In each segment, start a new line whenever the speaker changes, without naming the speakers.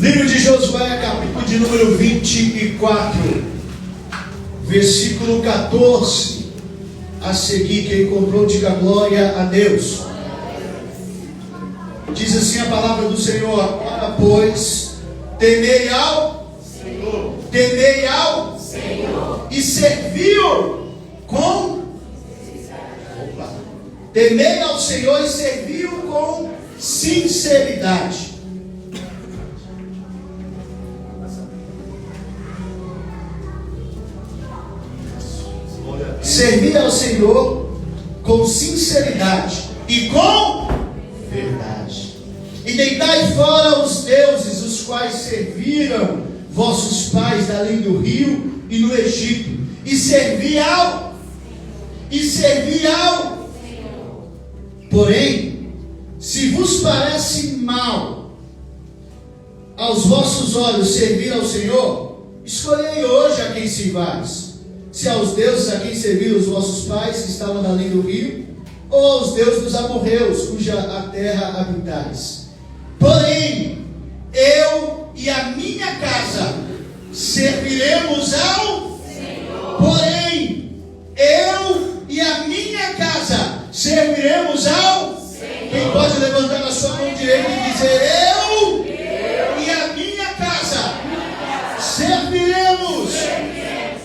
Livro de Josué, capítulo de número 24, versículo 14 a seguir. Quem encontrou, diga glória a Deus. Diz assim a palavra do Senhor: agora, pois, temei ao Senhor e serviu com temei ao Senhor e serviu com sinceridade. Servir ao Senhor com sinceridade e com verdade. E deitai fora os deuses, os quais serviram vossos pais além do rio e no Egito, e servi ao Senhor. Porém, se vos parece mal aos vossos olhos servir ao Senhor, escolhei hoje a quem sirvais. Se aos deuses a quem serviram os vossos pais que estavam além do rio, ou aos deuses dos amorreus, cuja a terra habitais. Porém, eu e a minha casa serviremos ao Senhor. Porém, eu e a minha casa serviremos ao Senhor. Quem pode levantar a sua mão direita e dizer: eu e a minha casa serviremos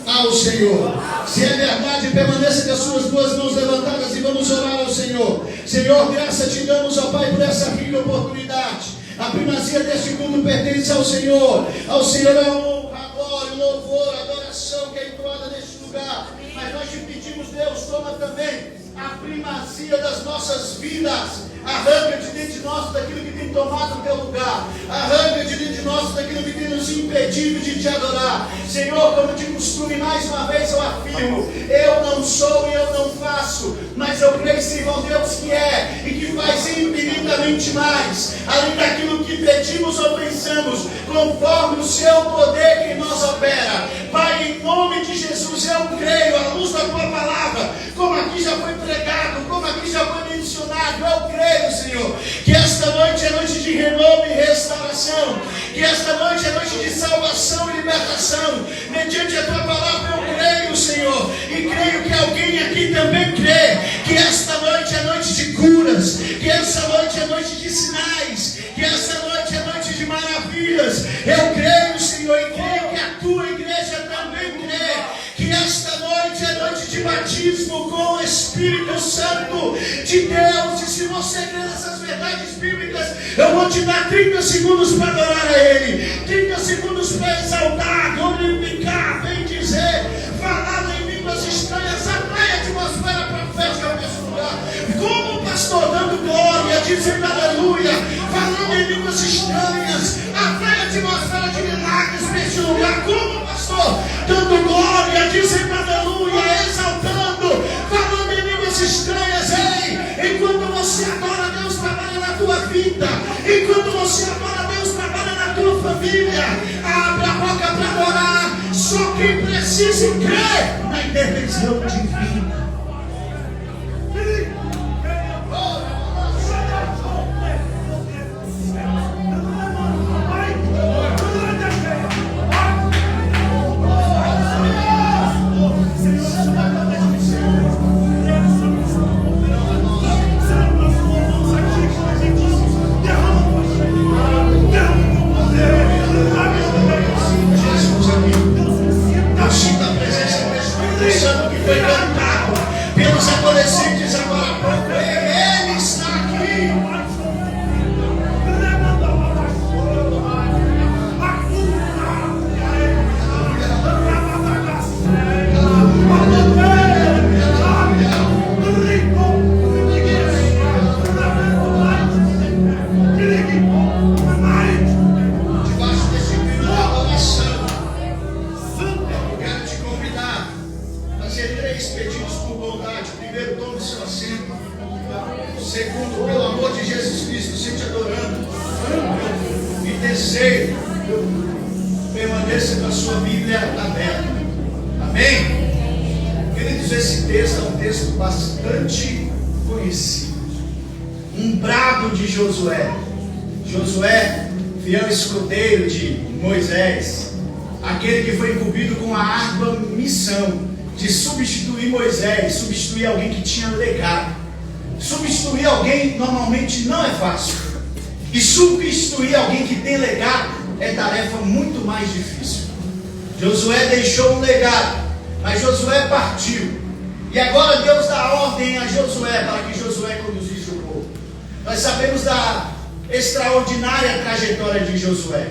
ao Senhor. Se é verdade, permaneça com as suas duas mãos levantadas e vamos orar ao Senhor. Senhor, graça te damos, ó Pai, por essa rica oportunidade. A primazia deste culto pertence ao Senhor. Ao Senhor a honra, a glória, o louvor, a adoração que é entoada neste lugar. Mas nós te pedimos, Deus, toma também a primazia das nossas vidas. Arranca de dentro de nós daquilo que tem tomado o teu lugar. Arranca de dentro de nós daquilo que tem nos impedido de te adorar. Senhor, como de costume, mais uma vez eu afirmo: eu não sou e eu não faço, mas eu creio sim, ó Deus, que é e que faz infinitamente mais, além daquilo que pedimos ou pensamos, conforme o seu poder que em nós opera. Pai, em nome de Jesus, eu creio, à luz da tua palavra, como aqui já foi pregado, como aqui já foi mencionado, eu creio, Senhor, que esta noite é noite de renovo e restauração, que esta noite é noite de salvação e libertação. Mediante a tua palavra eu creio, Senhor, e creio que alguém aqui também crê, que esta noite é noite de curas, que esta noite é noite de sinais, que esta noite é noite de maravilhas. Eu creio, Senhor, e creio que a tua igreja também crê, que esta noite é noite de batismo com o Espírito Santo de Deus. E se você crê nessas verdades bíblicas, eu vou te dar 30 segundos para adorar a Ele, 30 segundos para exaltar, glorificar, bem dizer, falar em línguas estranhas, atrai a atmosfera profética nesse lugar. Como pastor, dando glória, dizendo aleluia, falando em línguas estranhas, atrai a atmosfera de milagres nesse lugar. Como pastor, dando glória, dizendo aleluia, exaltando, falando em línguas estranhas. Ei, enquanto você adora, Deus trabalha na tua vida. Enquanto você adora, Deus trabalha na tua família. Abre a boca para adorar. Só quem precisa e crê na intervenção divina. Permaneça com a sua Bíblia aberta. Amém? Queridos, esse texto é um texto bastante conhecido. Um brado de Josué. Josué fiel escudeiro de Moisés, aquele que foi incumbido com a árdua missão de substituir Moisés, substituir alguém que tinha legado. Substituir alguém normalmente não é fácil, e substituir alguém que tem legado é tarefa muito mais difícil. Josué deixou um legado, mas Josué partiu, e agora Deus dá ordem a Josué para que Josué conduzisse o povo. Nós sabemos da extraordinária trajetória de Josué.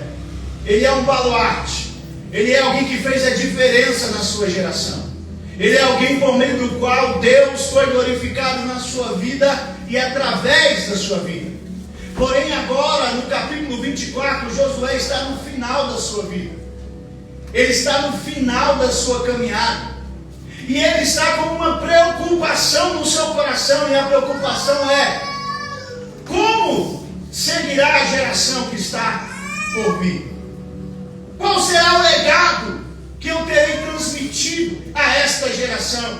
Ele é um baluarte, ele é alguém que fez a diferença na sua geração. Ele é alguém por meio do qual Deus foi glorificado na sua vida e através da sua vida. Porém agora, no capítulo 24, Josué está no final da sua vida. Ele está no final da sua caminhada. E ele está com uma preocupação no seu coração, e a preocupação é: como seguirá a geração que está por vir? Qual será o legado que eu terei transmitido a esta geração?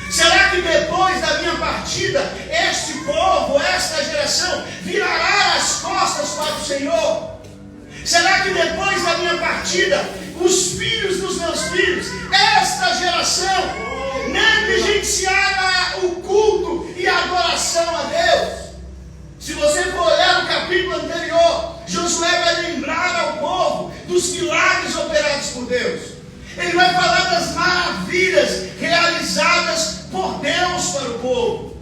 Será que depois da minha partida, este povo, esta geração, virará as costas para o Senhor? Será que depois da minha partida, os filhos dos meus filhos, esta geração, negligenciará o culto e a adoração a Deus? Se você for olhar o capítulo anterior, Josué vai lembrar ao povo dos milagres operados por Deus. Ele vai falar das maravilhas realizadas por Deus para o povo.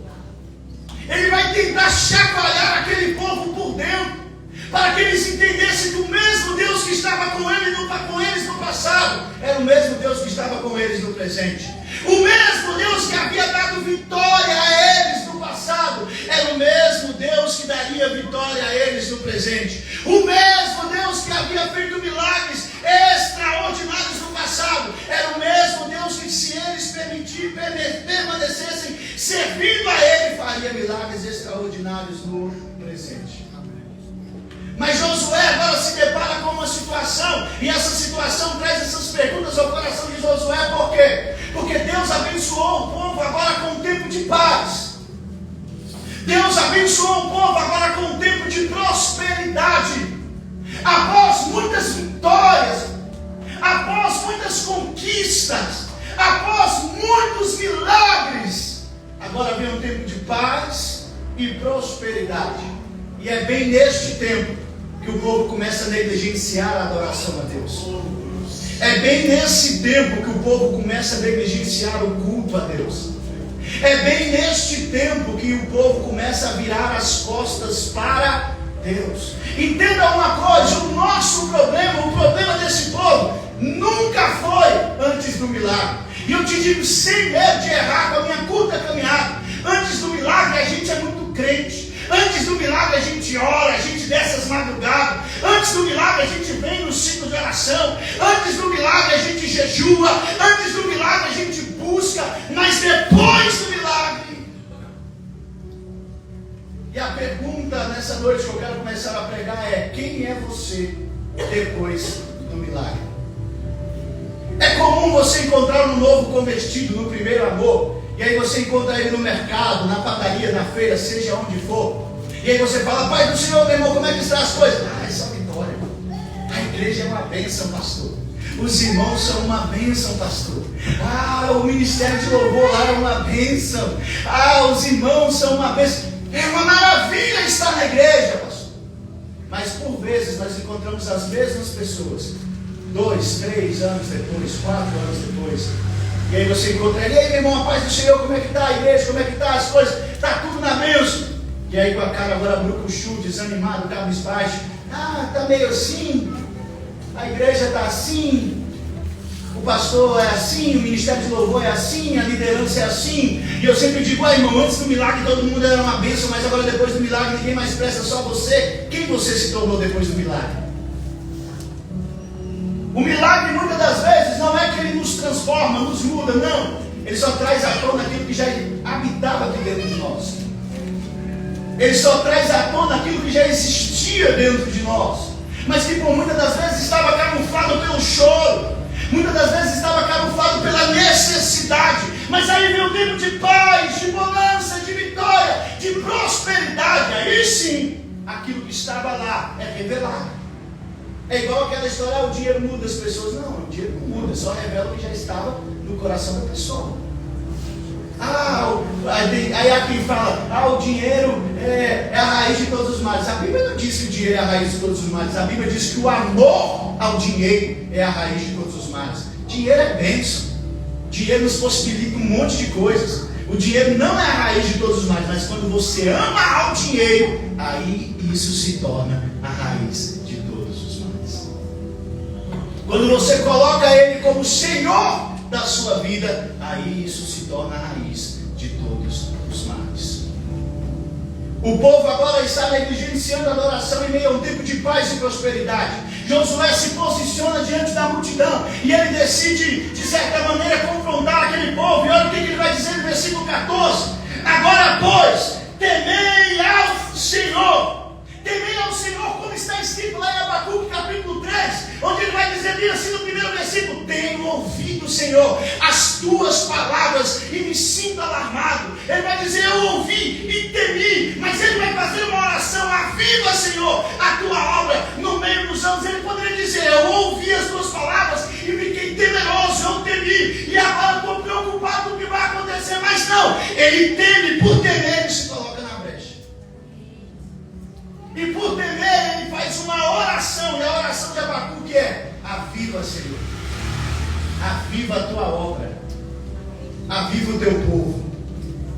Ele vai tentar chacoalhar aquele povo por dentro, para que eles entendessem que o mesmo Deus que estava com eles no passado era o mesmo Deus que estava com eles no presente. O mesmo Deus que havia dado vitória a eles no passado era o mesmo Deus que daria vitória a eles no presente. O mesmo Deus que havia feito milagres extraordinários no passado era o mesmo Deus que, se eles permanecessem servindo a Ele, faria milagres extraordinários no presente. Mas Josué agora se depara com uma situação, e essa situação traz essas perguntas ao coração de Josué. Por quê? Porque Deus abençoou o povo agora com um tempo de paz. Deus abençoou o povo agora com um tempo de prosperidade. Após muitas vitórias, após muitas conquistas, após muitos milagres, agora vem um tempo de paz e prosperidade. E é bem neste tempo que o povo começa a negligenciar a adoração a Deus. É bem nesse tempo que o povo começa a negligenciar o culto a Deus. É bem neste tempo que o povo começa a virar as costas para Deus. Entenda uma coisa: o nosso problema, o problema desse povo, nunca foi antes do milagre. E eu te digo sem medo de errar com a minha curta caminhada: antes do milagre a gente é muito crente. Antes do milagre a gente ora, a gente desce as madrugadas. Antes do milagre a gente vem no ciclo de oração. Antes do milagre a gente jejua. Antes do milagre a gente busca. Mas depois do milagre... E a pergunta nessa noite que eu quero começar a pregar é: quem é você depois do milagre? É comum você encontrar um novo convertido no primeiro amor, e aí você encontra ele no mercado, na padaria, na feira, seja onde for. E aí você fala: Pai do Senhor, meu irmão, como é que estão as coisas? É só vitória. A igreja é uma bênção, pastor. Os irmãos são uma bênção, pastor. O ministério de louvor lá é uma bênção. Os irmãos são uma bênção. É uma maravilha estar na igreja, pastor. Mas por vezes nós encontramos as mesmas pessoas 2, 3 anos depois, 4 anos depois. E aí você encontra ele: e aí, meu irmão, a paz do Senhor, como é que está a igreja, como é que está as coisas? Está tudo na bênção. E aí com a cara agora brucuchu, desanimado, cabisbaixo: está meio assim, a igreja está assim, o pastor é assim, o ministério de louvor é assim, a liderança é assim. E eu sempre digo: irmão, antes do milagre todo mundo era uma bênção, mas agora depois do milagre ninguém mais presta, só você. Quem você se tornou depois do milagre? O milagre muitas das vezes não é que ele nos transforma, nos muda, não. Ele só traz à tona aquilo que já habitava aqui dentro de nós. Ele só traz à tona aquilo que já existia dentro de nós, mas que por muitas das vezes estava camuflado pelo choro, muitas das vezes estava camuflado pela necessidade. Mas aí vem o tempo de paz, de bonança, de vitória, de prosperidade. Aí sim, aquilo que estava lá é revelado. É igual aquela história, o dinheiro muda as pessoas. Não, o dinheiro não muda, só revela o que já estava no coração da pessoa. Aí aqui fala, o dinheiro é a raiz de todos os males. A Bíblia não diz que o dinheiro é a raiz de todos os males. A Bíblia diz que o amor ao dinheiro é a raiz de todos os males. Dinheiro é bênção. Dinheiro nos possibilita um monte de coisas. O dinheiro não é a raiz de todos os males, mas quando você ama ao dinheiro, aí isso se torna a raiz de todos os males. Quando você coloca ele como Senhor da sua vida, aí isso se torna a raiz de todos os males. O povo agora está negligenciando a adoração em meio a um tempo de paz e prosperidade. Josué se posiciona diante da multidão e ele decide, de certa maneira, confrontar aquele povo. E olha o que ele vai dizer no versículo 14: agora, pois, temei ao Senhor. Temei ao Senhor, como está escrito lá em Abacuque capítulo 3, onde ele vai dizer bem assim no primeiro versículo: tenho ouvido, Senhor, as tuas palavras e me sinto alarmado. Ele vai dizer: eu ouvi e temi. Mas ele vai fazer uma oração: aviva, Senhor, a tua obra no meio dos anos. Ele poderia dizer: eu ouvi as tuas palavras e fiquei temeroso, eu temi, e agora estou preocupado com o que vai acontecer. Mas não, ele teme. Por temer ele se coloca na brecha. E por temer ele faz uma oração. E a oração de Abacuque é: aviva, Senhor, aviva a tua obra, aviva o teu povo,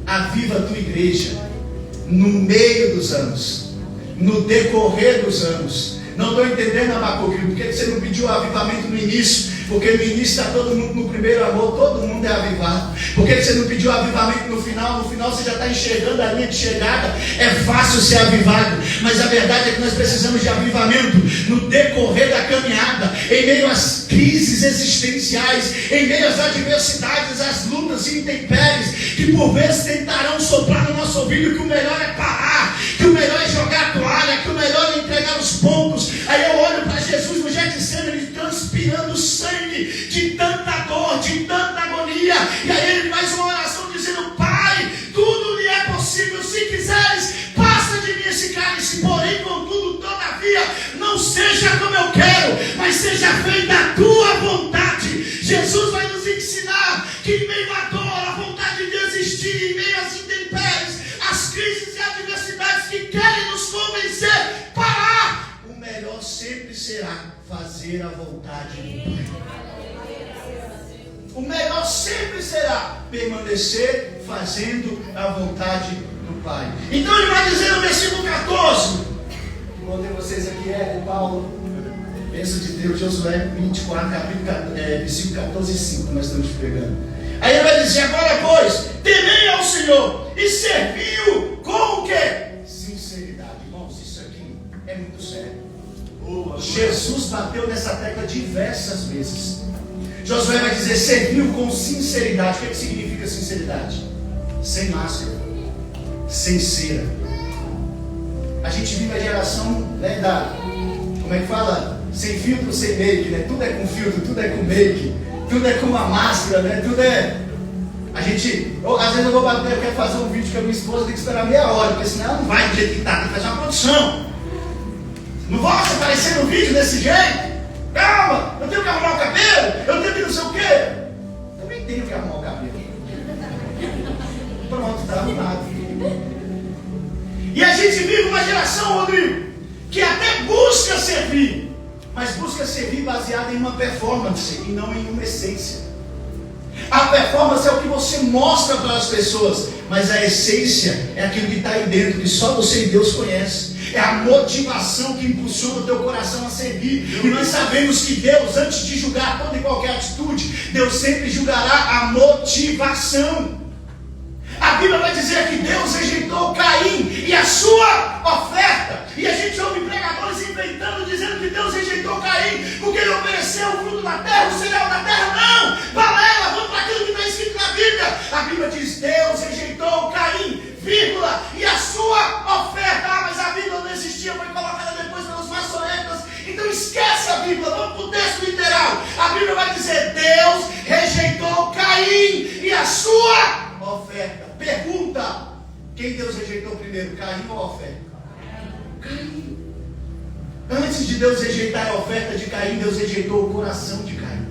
aviva a tua igreja no meio dos anos, no decorrer dos anos. Não estou entendendo, Abacuque, por que você não pediu avivamento no início? Porque no início está todo mundo no primeiro amor, todo mundo é avivado. Por que você não pediu avivamento no final? No final você já está enxergando a linha de chegada. É fácil ser avivado, mas a verdade é que nós precisamos de avivamento no decorrer da caminhada, em meio às crises existenciais, em meio às adversidades, às lutas e intempéries, que por vezes tentarão soprar no nosso ouvido que o melhor é parar, que o melhor é jogar a toalha, que o melhor é entregar os pontos. Aí eu olho para Jesus no Getsemane, transpirando sangue de tanta dor, de tanta agonia, e aí ele faz uma oração dizendo: Pai, tudo lhe é possível, se quiseres, passa de mim esse cálice, porém, contudo, todavia, não seja como eu quero, mas seja feita a tua vontade. Jesus vai nos ensinar que em meio à dor, a vontade de existir, em meio às intempéries, as crises e adversidades que querem nos convencer, parar, o melhor sempre será fazer a vontade do Pai. O melhor sempre será permanecer fazendo a vontade do Pai. Então ele vai dizer no versículo 14, botei vocês aqui, Paulo, bênção de Deus, Josué 24, versículo 14 e 5, nós estamos pregando. Aí ele vai dizer: agora, pois, temei ao Senhor e servi-o com o quê? Sinceridade. Irmãos, isso aqui é muito sério. Jesus bateu nessa tecla diversas vezes. Josué vai dizer: serviu com sinceridade. O que significa sinceridade? Sem máscara, sem cera. A gente vive a geração, né, como é que fala? Sem filtro, sem make, né? Tudo é com filtro, tudo é com make, tudo é com uma máscara, né? Tudo é... às vezes eu vou bater, eu quero fazer um vídeo com a minha esposa, tem que esperar meia hora, porque senão ela não vai do jeito que está, tem que fazer uma produção. Não vou aparecer no vídeo desse jeito. Calma, eu tenho que arrumar o cabelo, eu tenho que não sei o quê. Também tenho que arrumar o cabelo. Pronto, está arrumado. E a gente vive uma geração, Rodrigo, que até busca servir, mas busca servir baseada em uma performance e não em uma essência. A performance é o que você mostra para as pessoas, mas a essência é aquilo que está aí dentro, que só você e Deus conhece. É a motivação que impulsiona o teu coração a servir. E nós sabemos que Deus, antes de julgar toda e qualquer atitude, Deus sempre julgará a motivação. A Bíblia vai dizer que Deus rejeitou Caim e a sua oferta. E a gente ouve pregadores inventando, dizendo que Deus rejeitou Caim porque ele ofereceu o fruto da terra, o cereal da terra. Não! Balela, vamos para aquilo que está escrito na Bíblia. A Bíblia diz: Deus rejeitou Caim, vírgula, e a sua oferta. Mas a Bíblia não existia, foi colocada depois pelos maçonetas. Então esquece a Bíblia, vamos para o texto literal. A Bíblia vai dizer: Deus rejeitou Caim e a sua oferta. Pergunta: quem Deus rejeitou primeiro, Caim ou a oferta? Caim. Antes de Deus rejeitar a oferta de Caim, Deus rejeitou o coração de Caim.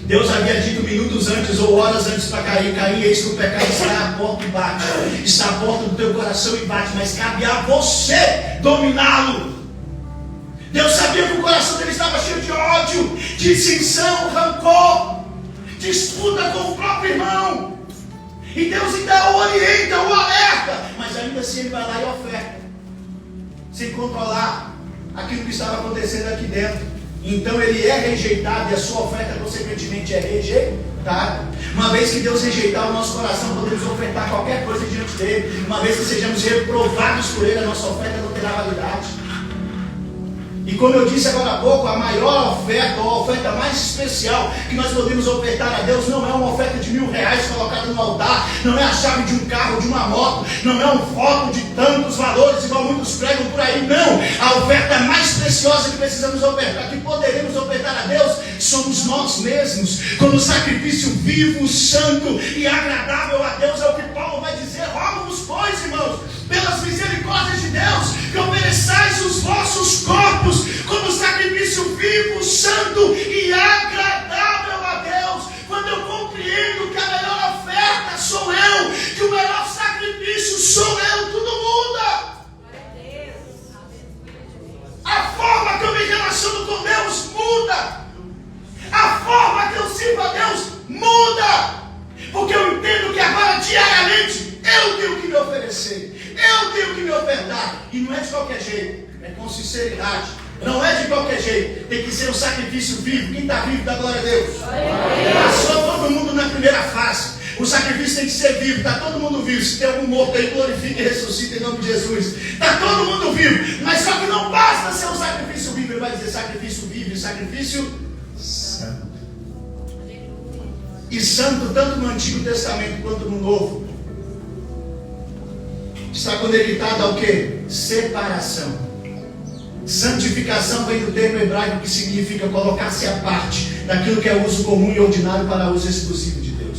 Deus havia dito minutos antes ou horas antes para Caim: Caim, eis que o pecado está à porta e bate. Está à porta do teu coração e bate, mas cabe a você dominá-lo. Deus sabia que o coração dele estava cheio de ódio, de dissensão, rancor, disputa com o próprio irmão. E Deus ainda o orienta, o alerta, mas ainda assim ele vai lá e oferta, sem controlar aquilo que estava acontecendo aqui dentro. Então ele é rejeitado e a sua oferta consequentemente é rejeitada. Uma vez que Deus rejeitar o nosso coração, podemos ofertar qualquer coisa diante dele. Uma vez que sejamos reprovados por ele, a nossa oferta não terá validade. E como eu disse agora há pouco, a maior oferta, ou a oferta mais especial que nós podemos ofertar a Deus, não é uma oferta de R$1.000 colocada no altar, não é a chave de um carro, de uma moto, não é um voto de tantos valores, igual muitos pregam por aí, não. A oferta mais preciosa que precisamos ofertar, que poderemos ofertar a Deus, somos nós mesmos, como sacrifício vivo, santo e agradável a Deus. É o que Paulo vai dizer: rogo-vos, pois, irmãos, pelas misericórdias de Deus, que ofereçais os vossos corpos como sacrifício vivo, santo e agradável a Deus. Quando eu compreendo que a melhor oferta sou eu, que o melhor sacrifício sou eu, tudo muda. A forma que eu me relaciono com Deus muda. A forma que eu sirvo a Deus muda. Porque eu entendo que agora diariamente eu tenho que me oferecer, eu tenho que me ofertar. E não é de qualquer jeito, é com sinceridade. Não é de qualquer jeito, tem que ser um sacrifício vivo. Quem está vivo dá glória a Deus. Passou todo mundo na primeira fase. O sacrifício tem que ser vivo. Está todo mundo vivo. Se tem algum morto aí, glorifique e ressuscite em nome de Jesus. Está todo mundo vivo. Mas só que não basta ser um sacrifício vivo. Ele vai dizer sacrifício vivo e sacrifício santo. E santo tanto no Antigo Testamento quanto no Novo está conectado ao que? Separação. Santificação vem do termo hebraico que significa colocar-se à parte daquilo que é uso comum e ordinário para uso exclusivo de Deus.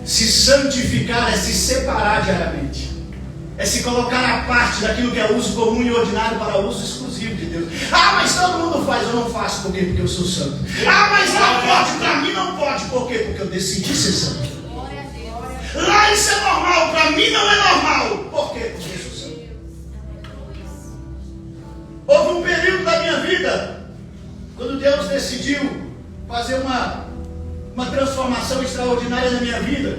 Se santificar é se separar diariamente, é se colocar à parte daquilo que é uso comum e ordinário para uso exclusivo de Deus. Ah, mas todo mundo faz, eu não faço. Por quê? Porque eu sou santo. Ah, mas não pode, para mim não pode. Por quê? Porque eu decidi ser santo. Lá isso é normal, para mim não é normal. Por quê? Porque eu sou santo. Houve um período da minha vida quando Deus decidiu fazer uma transformação extraordinária na minha vida.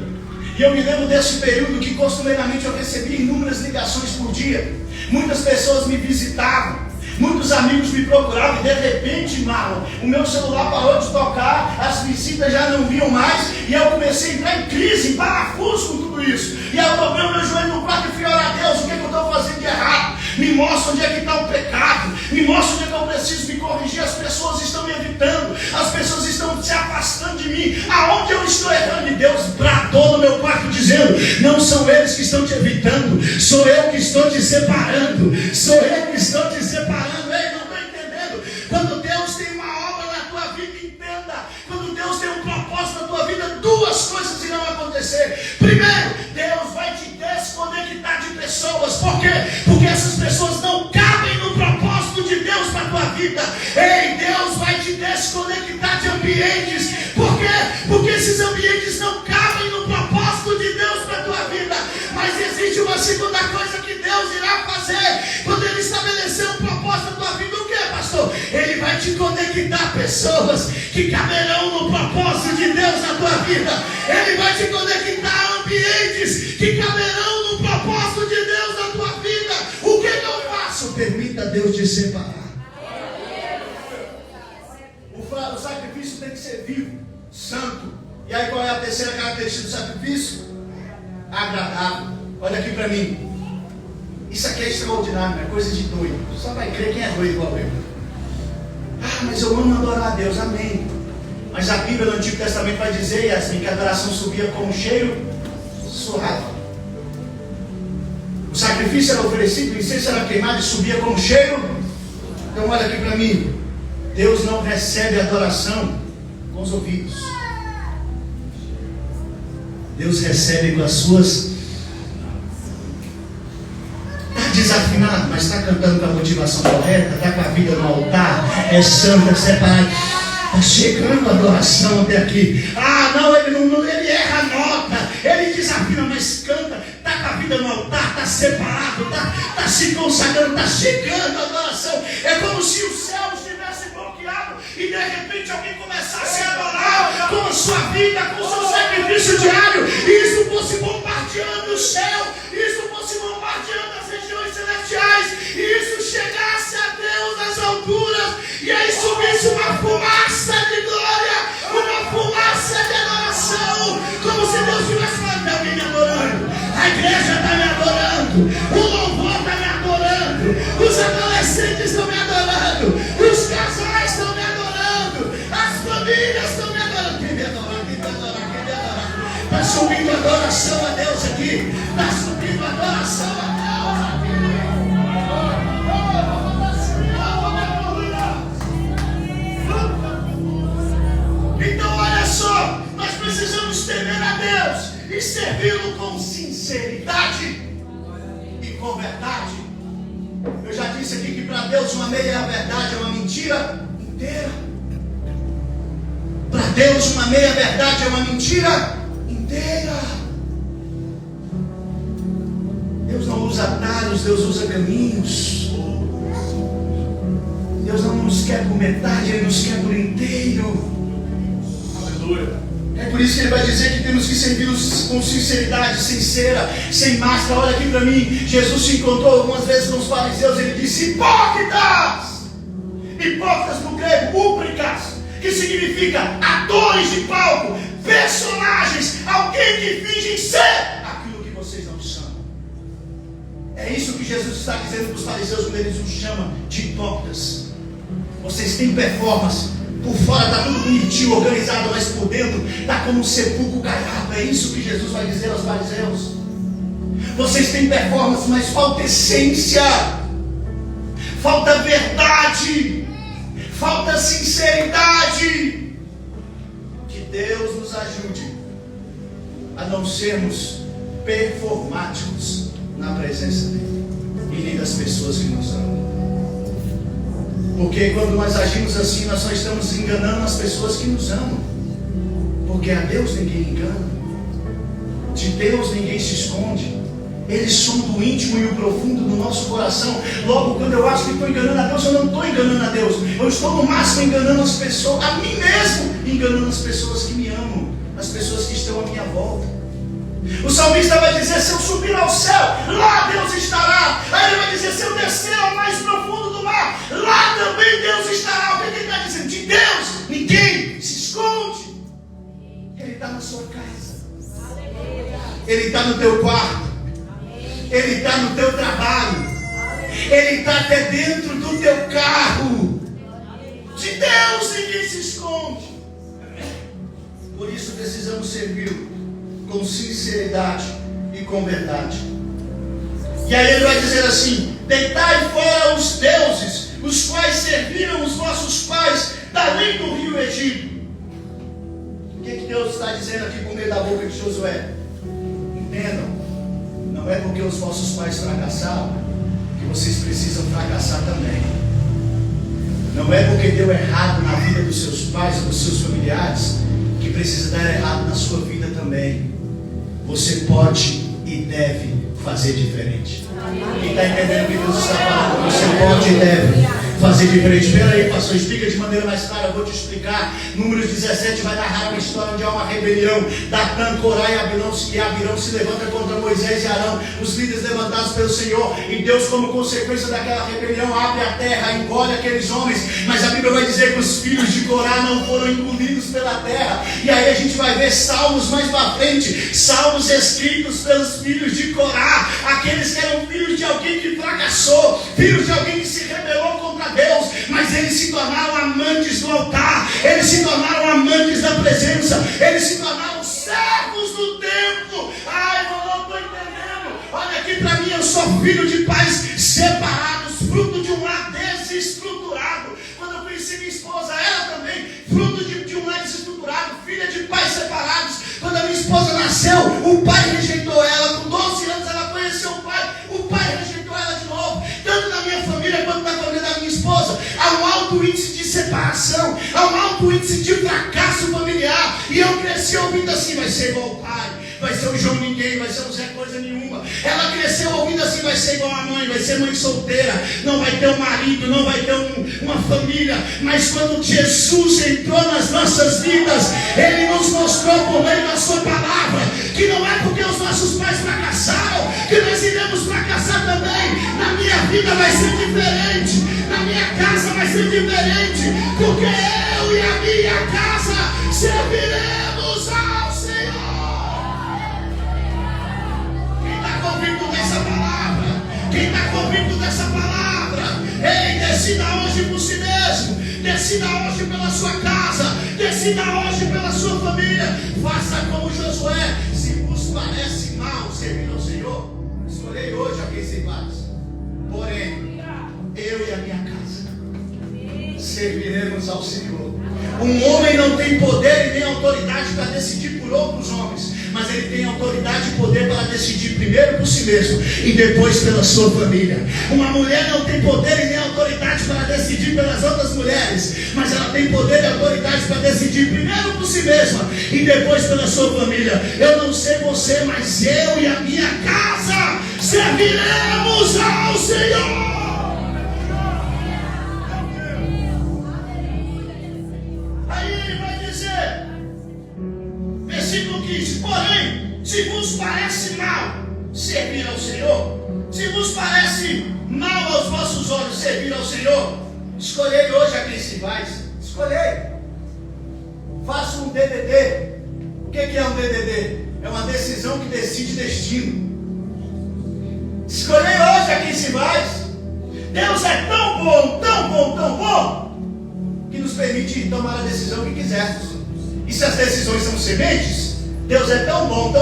E eu me lembro desse período que costumeiramente eu recebia inúmeras ligações por dia. Muitas pessoas me visitavam, muitos amigos me procuravam, e de repente, Marlon, o meu celular parou de tocar, as visitas já não vinham mais, e eu comecei a entrar em crise, em parafuso com tudo isso. E aí eu dobrei o meu joelho no quarto e fui orar a Deus: o que é que eu estou fazendo de errado? Me mostra onde é que está o pecado, me mostra onde é que eu preciso me corrigir. As pessoas estão me evitando, as pessoas estão se afastando de mim. Aonde eu estou errando? E Deus bradou no meu quarto dizendo: não são eles que estão te evitando, sou eu que estou te separando, sou eu que estou te separando. Ei, não estou entendendo. Quando Deus tem uma obra na tua vida, entenda, quando Deus tem um propósito na tua vida, duas coisas irão acontecer. Primeiro, Deus vai te desconectar de pessoas. Por quê? Porque essas pessoas não cabem no propósito de Deus para a tua vida. Ei, Deus vai te desconectar de ambientes. Por quê? Porque esses ambientes não cabem no propósito de Deus para a tua vida. Mas existe uma segunda coisa que Deus irá fazer quando Ele estabelecer um propósito na tua vida. O que, pastor? Ele vai te conectar a pessoas que caberão no propósito de Deus na tua vida. Ele vai te conectar a ambientes que caberão no propósito de Deus na tua vida. O que eu faço? Permita Deus te separar. O sacrifício tem que ser vivo, santo. E aí qual é a terceira característica do sacrifício? Agradável. Olha aqui para mim. Isso aqui é extraordinário, é coisa de doido. Só vai crer quem é doido igual eu. Ah, mas eu amo adorar a Deus, amém. Mas a Bíblia no Antigo Testamento vai dizer, Yasmin, que a adoração subia como um cheiro suave. O sacrifício era oferecido, o incenso era queimado e subia como cheiro. Então olha aqui para mim. Deus não recebe adoração com os ouvidos. Deus recebe com as suas. Está desafinado cantando, mas está cantando com a motivação correta, está com a vida no altar, é santa, é separada. Está chegando a adoração até aqui. Ah, não, ele erra a nota, ele desafina, mas canta, está com a vida no altar, está separado, está se consagrando, está chegando a adoração. É como se o céu estivesse bloqueado e de repente alguém começasse a adorar com a sua vida, com o seu sacrifício diário, e isso fosse bombardeando o céu, isso fosse bombardeando as regiões celestiais, e isso chegasse a Deus nas alturas, e aí subisse uma fumaça de glória, uma fumaça de adoração, como se Deus estivesse falando: tem alguém me adorando, a igreja está me adorando, o louvor está me adorando, os adolescentes estão me adorando, os casais estão me adorando, as famílias estão me adorando. Quem me adorar, quem me adorar, quem me adorar. Está subindo adoração a Deus aqui, está subindo adoração a Deus aqui. Então olha só, nós precisamos temer a Deus e servi-lo com sinceridade e com verdade. Eu já disse aqui que para Deus uma meia verdade é uma mentira inteira. Para Deus uma meia verdade é uma mentira inteira. Deus não usa atalhos, Deus usa caminhos. Deus não nos quer por metade, Ele nos quer por inteiro. Aleluia. É por isso que Ele vai dizer que temos que servi-los com sinceridade, sincera, sem máscara. Olha aqui para mim, Jesus se encontrou algumas vezes com os fariseus. Ele disse: hipócritas! Hipócritas no grego, úbricas, que significa atores de palco, personagens, alguém que fingem ser aquilo que vocês não são. É isso que Jesus está dizendo para os fariseus quando Ele os chama de hipócritas. Vocês têm performance. Por fora está tudo bonitinho, organizado, mas por dentro está como um sepulcro caiado. É isso que Jesus vai dizer aos fariseus. Vocês têm performance, mas falta essência, falta verdade, falta sinceridade. Que Deus nos ajude a não sermos performáticos na presença dEle e nem das pessoas que nos amam. Porque quando nós agimos assim, nós só estamos enganando as pessoas que nos amam. Porque a Deus ninguém engana. De Deus ninguém se esconde. Ele sonda o íntimo e o profundo do nosso coração. Logo, quando eu acho que estou enganando a Deus, eu não estou enganando a Deus. Eu estou no máximo enganando as pessoas, a mim mesmo, enganando as pessoas que me amam, as pessoas que estão à minha volta. O salmista vai dizer: se eu subir ao céu, lá Deus estará. Aí ele vai dizer: se eu descer ao mais profundo do mar, lá também Deus estará. O que ele está dizendo? De Deus ninguém se esconde. Ele está na sua casa, Ele está no teu quarto, Ele está no teu trabalho, Ele está até dentro do teu carro. De Deus ninguém se esconde. Por isso precisamos servi-lo com sinceridade e com verdade. E aí ele vai dizer assim: deitai fora os deuses, os quais serviram os vossos pais dalém do rio Egito. O que Deus está dizendo aqui por meio da boca de Josué? Entendam, não é porque os vossos pais fracassaram que vocês precisam fracassar também. Não é porque deu errado na vida dos seus pais ou dos seus familiares que precisa dar errado na sua vida também. Você pode e deve fazer diferente. Quem está entendendo o que Deus está falando? Você pode e deve fazer diferente. Espera aí, pastor, explica de maneira mais clara. Eu vou te explicar. Números 17 vai narrar uma história onde há uma rebelião. Datã, Corá e Abirão se levanta contra Moisés e Arão, os líderes levantados pelo Senhor. E Deus, como consequência daquela rebelião, abre a terra, engole aqueles homens. Mas a Bíblia vai dizer que os filhos de Corá não foram engolidos pela terra. E aí a gente vai ver salmos mais para frente, salmos escritos pelos filhos de Corá, aqueles que eram filhos de alguém que fracassou, filhos de alguém que se rebelou contra Deus, mas eles se tornaram amantes do altar, eles se tornaram amantes da presença, eles se tornaram servos do templo. Ai, não estou entendendo. Olha aqui para mim, eu sou filho de pais separados, fruto de um lar desestruturado. Quando eu conheci minha esposa, ela também, fruto de um lar desestruturado, filha de pais separados. Quando a minha esposa nasceu, o pai rejeitou ela. Com 12 anos ela conheceu o pai rejeitou ela de novo. cresceu ouvindo assim: vai ser igual o pai, vai ser o João Ninguém, vai ser o Zé Coisa Nenhuma. Ela cresceu ouvindo assim: vai ser igual a mãe, vai ser mãe solteira, não vai ter um marido, não vai ter uma família. Mas quando Jesus entrou nas nossas vidas, Ele nos mostrou por meio da sua palavra que não é porque os nossos pais fracassaram que nós iremos fracassar também. Na minha vida vai ser diferente, na minha casa vai ser diferente, porque eu e a minha casa serviremos ao Senhor. Quem está convicto dessa palavra? Quem está convicto dessa palavra? Ei, decida hoje por si mesmo, decida hoje pela sua casa, decida hoje pela sua família. Faça como Josué. Se vos parece mal servir ao Senhor, escolhei hoje a quem se faz. Porém, eu e a minha casa serviremos ao Senhor. Um homem não tem poder e nem autoridade para decidir por outros homens, mas ele tem autoridade e poder para decidir primeiro por si mesmo e depois pela sua família. Uma mulher não tem poder e nem autoridade para decidir pelas outras mulheres, mas ela tem poder e autoridade para decidir primeiro por si mesma e depois pela sua família. Eu não sei você, mas eu e a minha casa serviremos ao Senhor. Versículo 15: porém, se vos parece mal servir ao Senhor, se vos parece mal aos vossos olhos servir ao Senhor, escolhei hoje a quem se faz. Escolhei. Faça um DDD. O que é um DDD? É uma decisão que decide destino. Escolhei hoje a quem se faz. Deus é tão bom, tão bom, tão bom, que nos permite tomar a decisão que quisermos. E se as decisões são sementes, Deus é tão bom,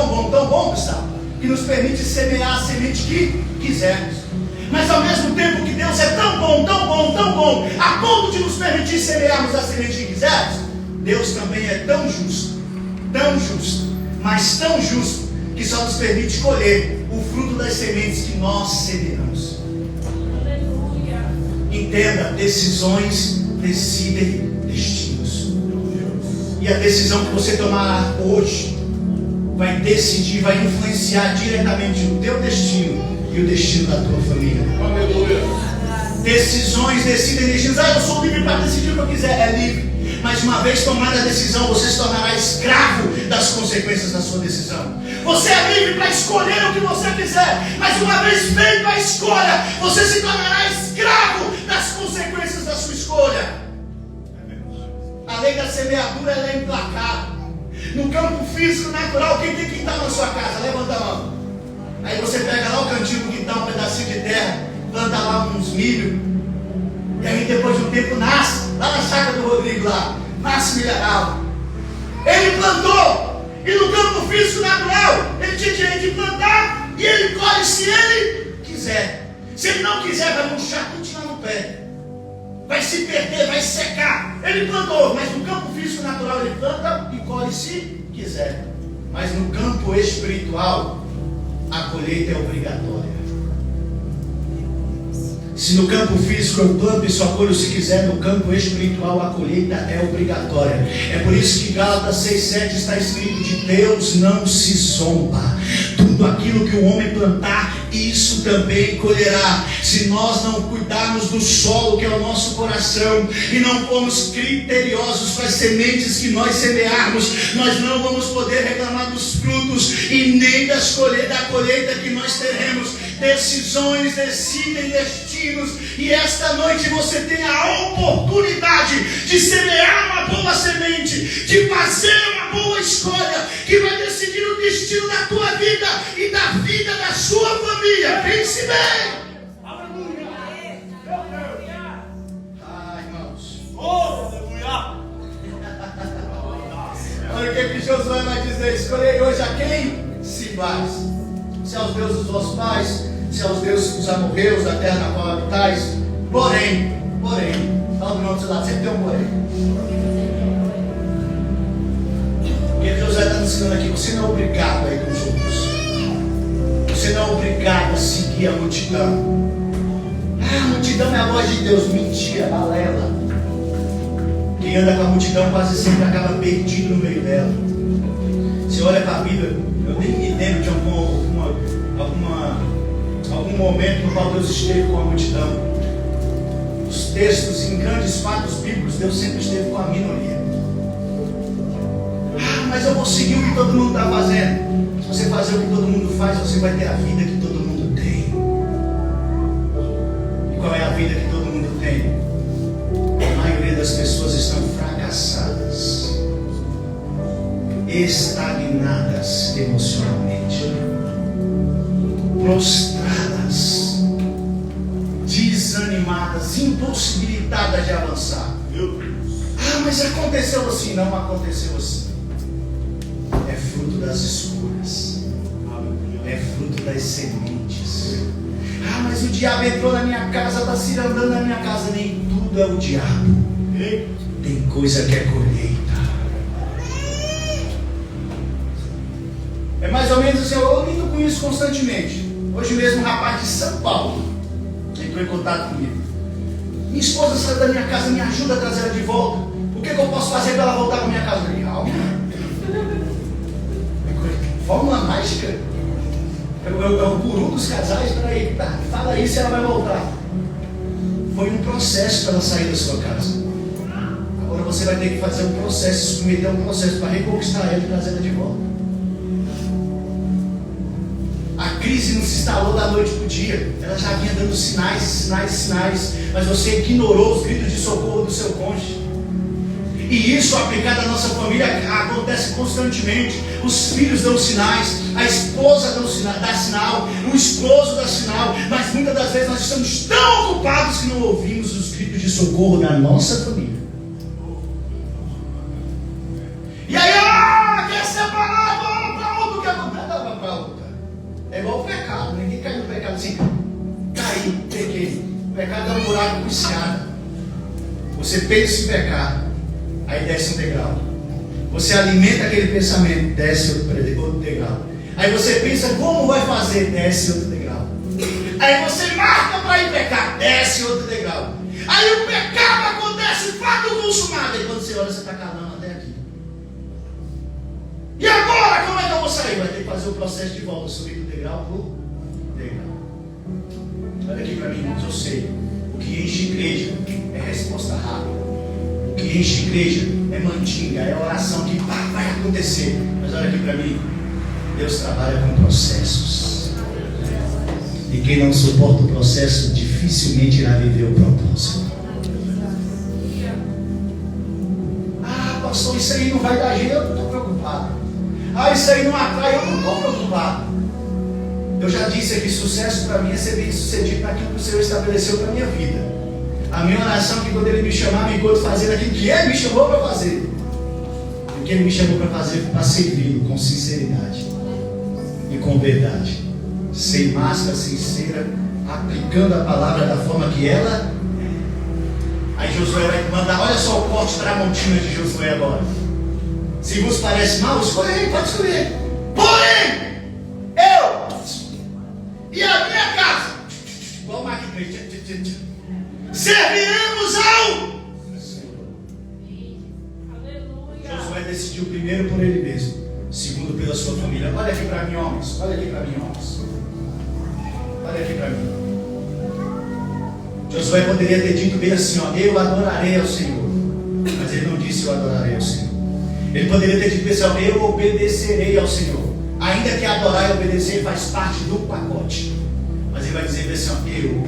Gustavo, que nos permite semear a semente que quisermos. Mas ao mesmo tempo que Deus é tão bom, a ponto de nos permitir semearmos a semente que quisermos, Deus também é tão justo, mas tão justo, que só nos permite colher o fruto das sementes que nós semeamos. Entenda, decisões decidem destinos. E a decisão que você tomará hoje vai decidir, vai influenciar diretamente o teu destino e o destino da tua família. Aleluia. Decisões decidem destinos. Eu sou livre para decidir o que eu quiser. É livre. Mas uma vez tomada a decisão, você se tornará escravo das consequências da sua decisão. Você é livre para escolher o que você quiser, mas uma vez feita a escolha, você se tornará escravo das consequências da sua escolha. A lei da semeadura ela é implacável. No campo físico natural, quem tem quintal na sua casa? Levanta a mão. Aí você pega lá o cantinho do quintal, um pedacinho de terra, planta lá uns milho, e aí depois de um tempo nasce, lá na chácara do Rodrigo lá, nasce milharal. Ele plantou, e no campo físico natural, ele tinha direito de plantar, e ele colhe se ele quiser. Se ele não quiser, vai murchar tudo lá no pé. Vai se perder, vai secar. Ele plantou, mas no campo físico natural ele planta e colhe se quiser. Mas no campo espiritual, a colheita é obrigatória. Se no campo físico eu planto e só colho se quiser, no campo espiritual a colheita é obrigatória. É por isso que Gálatas 6,7 está escrito: de Deus não se zomba. Tudo aquilo que o homem plantar, isso também colherá. Se nós não cuidarmos do solo que é o nosso coração e não formos criteriosos com as sementes que nós semearmos, nós não vamos poder reclamar dos frutos e nem da colheita que nós teremos. Decisões decidem destinos, e esta noite você tem a oportunidade de semear uma boa semente, de fazer uma boa escolha que vai decidir o destino da tua vida e da vida da sua família. Pense bem.
Aleluia.
Irmãos.
Oh, aleluia.
Olha o que Josué vai dizer: escolhei hoje a quem se faz. Se aos deuses dos vossos pais, se aos deuses dos amorreus da terra na qual habitais. Porém, fala do nome do seu lado, sempre tem um porém. Porque Josué está nos ensinando aqui: você não é obrigado a ir com os outros. Você não é obrigado a seguir a multidão. A multidão é a voz de Deus. Mentira, balela. Quem anda com a multidão quase sempre acaba perdido no meio dela.
Você olha para a Bíblia, eu nem me lembro de algum momento no qual Deus esteve com a multidão. Os textos em grandes fatos bíblicos, Deus sempre esteve com a minoria. Mas eu vou seguir o que todo mundo está fazendo. Se você fazer o que todo mundo faz, você vai ter a vida que todo mundo tem. E qual é a vida que todo mundo tem? A maioria das pessoas estão fracassadas, estagnadas emocionalmente, prostradas, desanimadas, impossibilitadas de avançar. Mas aconteceu assim. Não aconteceu assim. É fruto das escolhas, é fruto das sementes. Mas o diabo entrou na minha casa, está se andando na minha casa. Nem tudo é o diabo. Tem coisa que é colheita. É mais ou menos assim. Eu lido com isso constantemente. Hoje mesmo um rapaz de São Paulo entrou em contato comigo. Minha esposa saiu da minha casa, me ajuda a trazer ela de volta. O que eu posso fazer para ela voltar para minha casa? Eu falei, calma. Fórmula mágica. É o guru dos casais. Peraí, tá, fala aí se ela vai voltar. Foi um processo para ela sair da sua casa. Agora você vai ter que fazer um processo, submeter um processo para reconquistar ela e trazer ela de volta. A crise não se instalou da noite para o dia. Ela já vinha dando sinais. Mas você ignorou os gritos de socorro do seu cônjuge. E isso aplicado à nossa família acontece constantemente. Os filhos dão sinais, a esposa dá sinal, o esposo dá sinal. Mas muitas das vezes nós estamos tão ocupados que não ouvimos os gritos de socorro da nossa família. E aí, quer separar, vamos para outro que acontece. Não, para outro. É igual o pecado. Ninguém cai no pecado assim. Caí, pequei. O pecado é um buraco viciado. Você pensa em pecar, aí desce um degrau. Você alimenta aquele pensamento, desce outro degrau. Aí você pensa como vai fazer, desce outro degrau. Aí você marca para ir pecar, desce outro degrau. Aí o pecado acontece, fato consumado. Aí quando você olha, você está calando até aqui. E agora, como é que eu vou sair? Vai ter que fazer o processo de volta, subir do degrau para degrau. Olha aqui para mim, irmãos, eu sei. O que enche igreja é resposta rápida. O que enche igreja é mandinga, é oração que vai acontecer. Mas olha aqui para mim, Deus trabalha com processos. E quem não suporta o processo dificilmente irá viver o propósito. Pastor, isso aí não vai dar jeito, eu não estou preocupado. Isso aí não atrai, eu não estou preocupado. Eu já disse aqui, sucesso para mim é ser bem sucedido naquilo que o Senhor estabeleceu para a minha vida. A minha oração é que quando Ele me chamar, me encontre fazendo aquilo que Ele me chamou para fazer. O que Ele me chamou para fazer, para servi-lo com sinceridade e com verdade, sem máscara, sincera, aplicando a palavra da forma que ela é. Aí Josué vai mandar, olha só o corte tramontina de Josué agora. Se vos parece mal, escolhe aí, pode escolher. Porém, eu e a minha casa, igual o Marquinhos, serviremos ao Senhor. Josué decidiu primeiro por ele mesmo, segundo pela sua família. Olha aqui para mim, homens. Olha aqui para mim, homens. Olha aqui para mim. Josué poderia ter dito bem assim, eu adorarei ao Senhor. Mas ele não disse eu adorarei ao Senhor. Ele poderia ter dito assim, eu obedecerei ao Senhor. Ainda que adorar e obedecer faz parte do pacote. Mas ele vai dizer assim, eu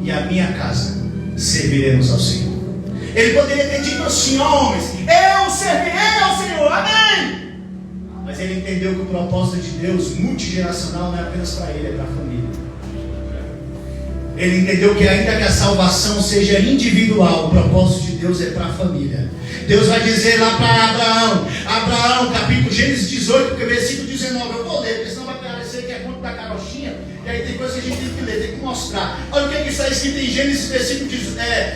e a minha casa serviremos ao Senhor. Ele poderia ter dito assim, homens, eu servirei ao Senhor, amém. Mas ele entendeu que o propósito de Deus multigeracional não é apenas para ele, é para a família. Ele entendeu que ainda que a salvação seja individual, o propósito de Deus é para a família. Deus vai dizer lá para Abraão, capítulo Gênesis 18, versículo 19, eu vou ler, porque senão vai parecer que é conto da carochinha, e aí tem coisa que a gente tem que ler, tem que mostrar. Olha o que está escrito em Gênesis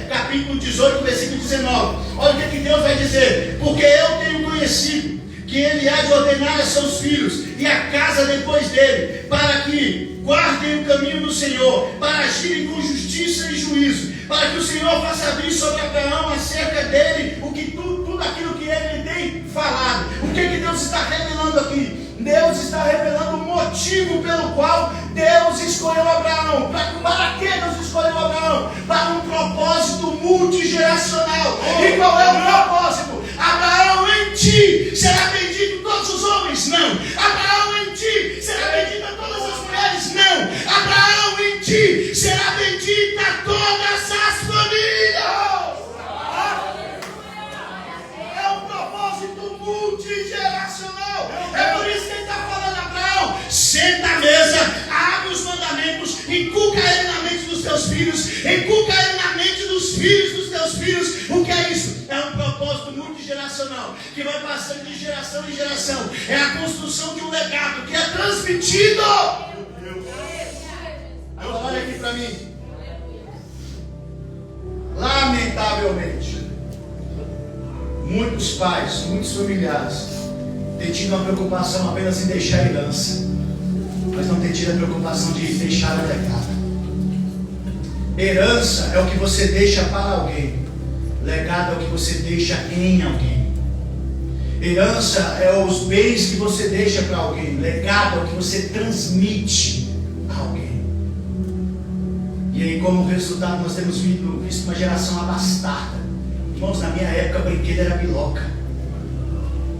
capítulo 18, versículo 19. Olha o que Deus vai dizer, porque eu tenho conhecido que ele há de ordenar a seus filhos e a casa depois dele, para que guardem o caminho do Senhor, para agirem com justiça e juízo, para que o Senhor faça vir sobre Abraão acerca dele tudo aquilo que ele tem falado. O O que Deus está revelando aqui? Deus está revelando o motivo pelo qual Deus escolheu Abraão. Para que Deus escolheu Abraão? Para um propósito multigeracional. E qual é o propósito? Abraão, em ti será bendito todos os homens? Não. Abraão, em ti será bendita todas as mulheres? Não. Abraão, em ti será bendita todas as famílias. É um propósito multigeracional. É por isso que ele está falando, Abraão, senta à mesa, abre os mandamentos, inculca ele na mente dos teus filhos, inculca ele na mente dos filhos dos teus filhos. O que é isso? É um propósito multigeracional, que vai passando de geração em geração. É a construção de um legado que é transmitido. Agora olha aqui para mim. Lamentavelmente, muitos pais, muitos familiares têm tido uma preocupação apenas em deixar a herança, mas não têm tido a preocupação de deixar a legado. Herança é o que você deixa para alguém, legado é o que você deixa em alguém. Herança é os bens que você deixa para alguém, legado é o que você transmite a alguém. E aí, como resultado, nós temos visto uma geração abastada. Irmãos, na minha época, brinquedo era biloca.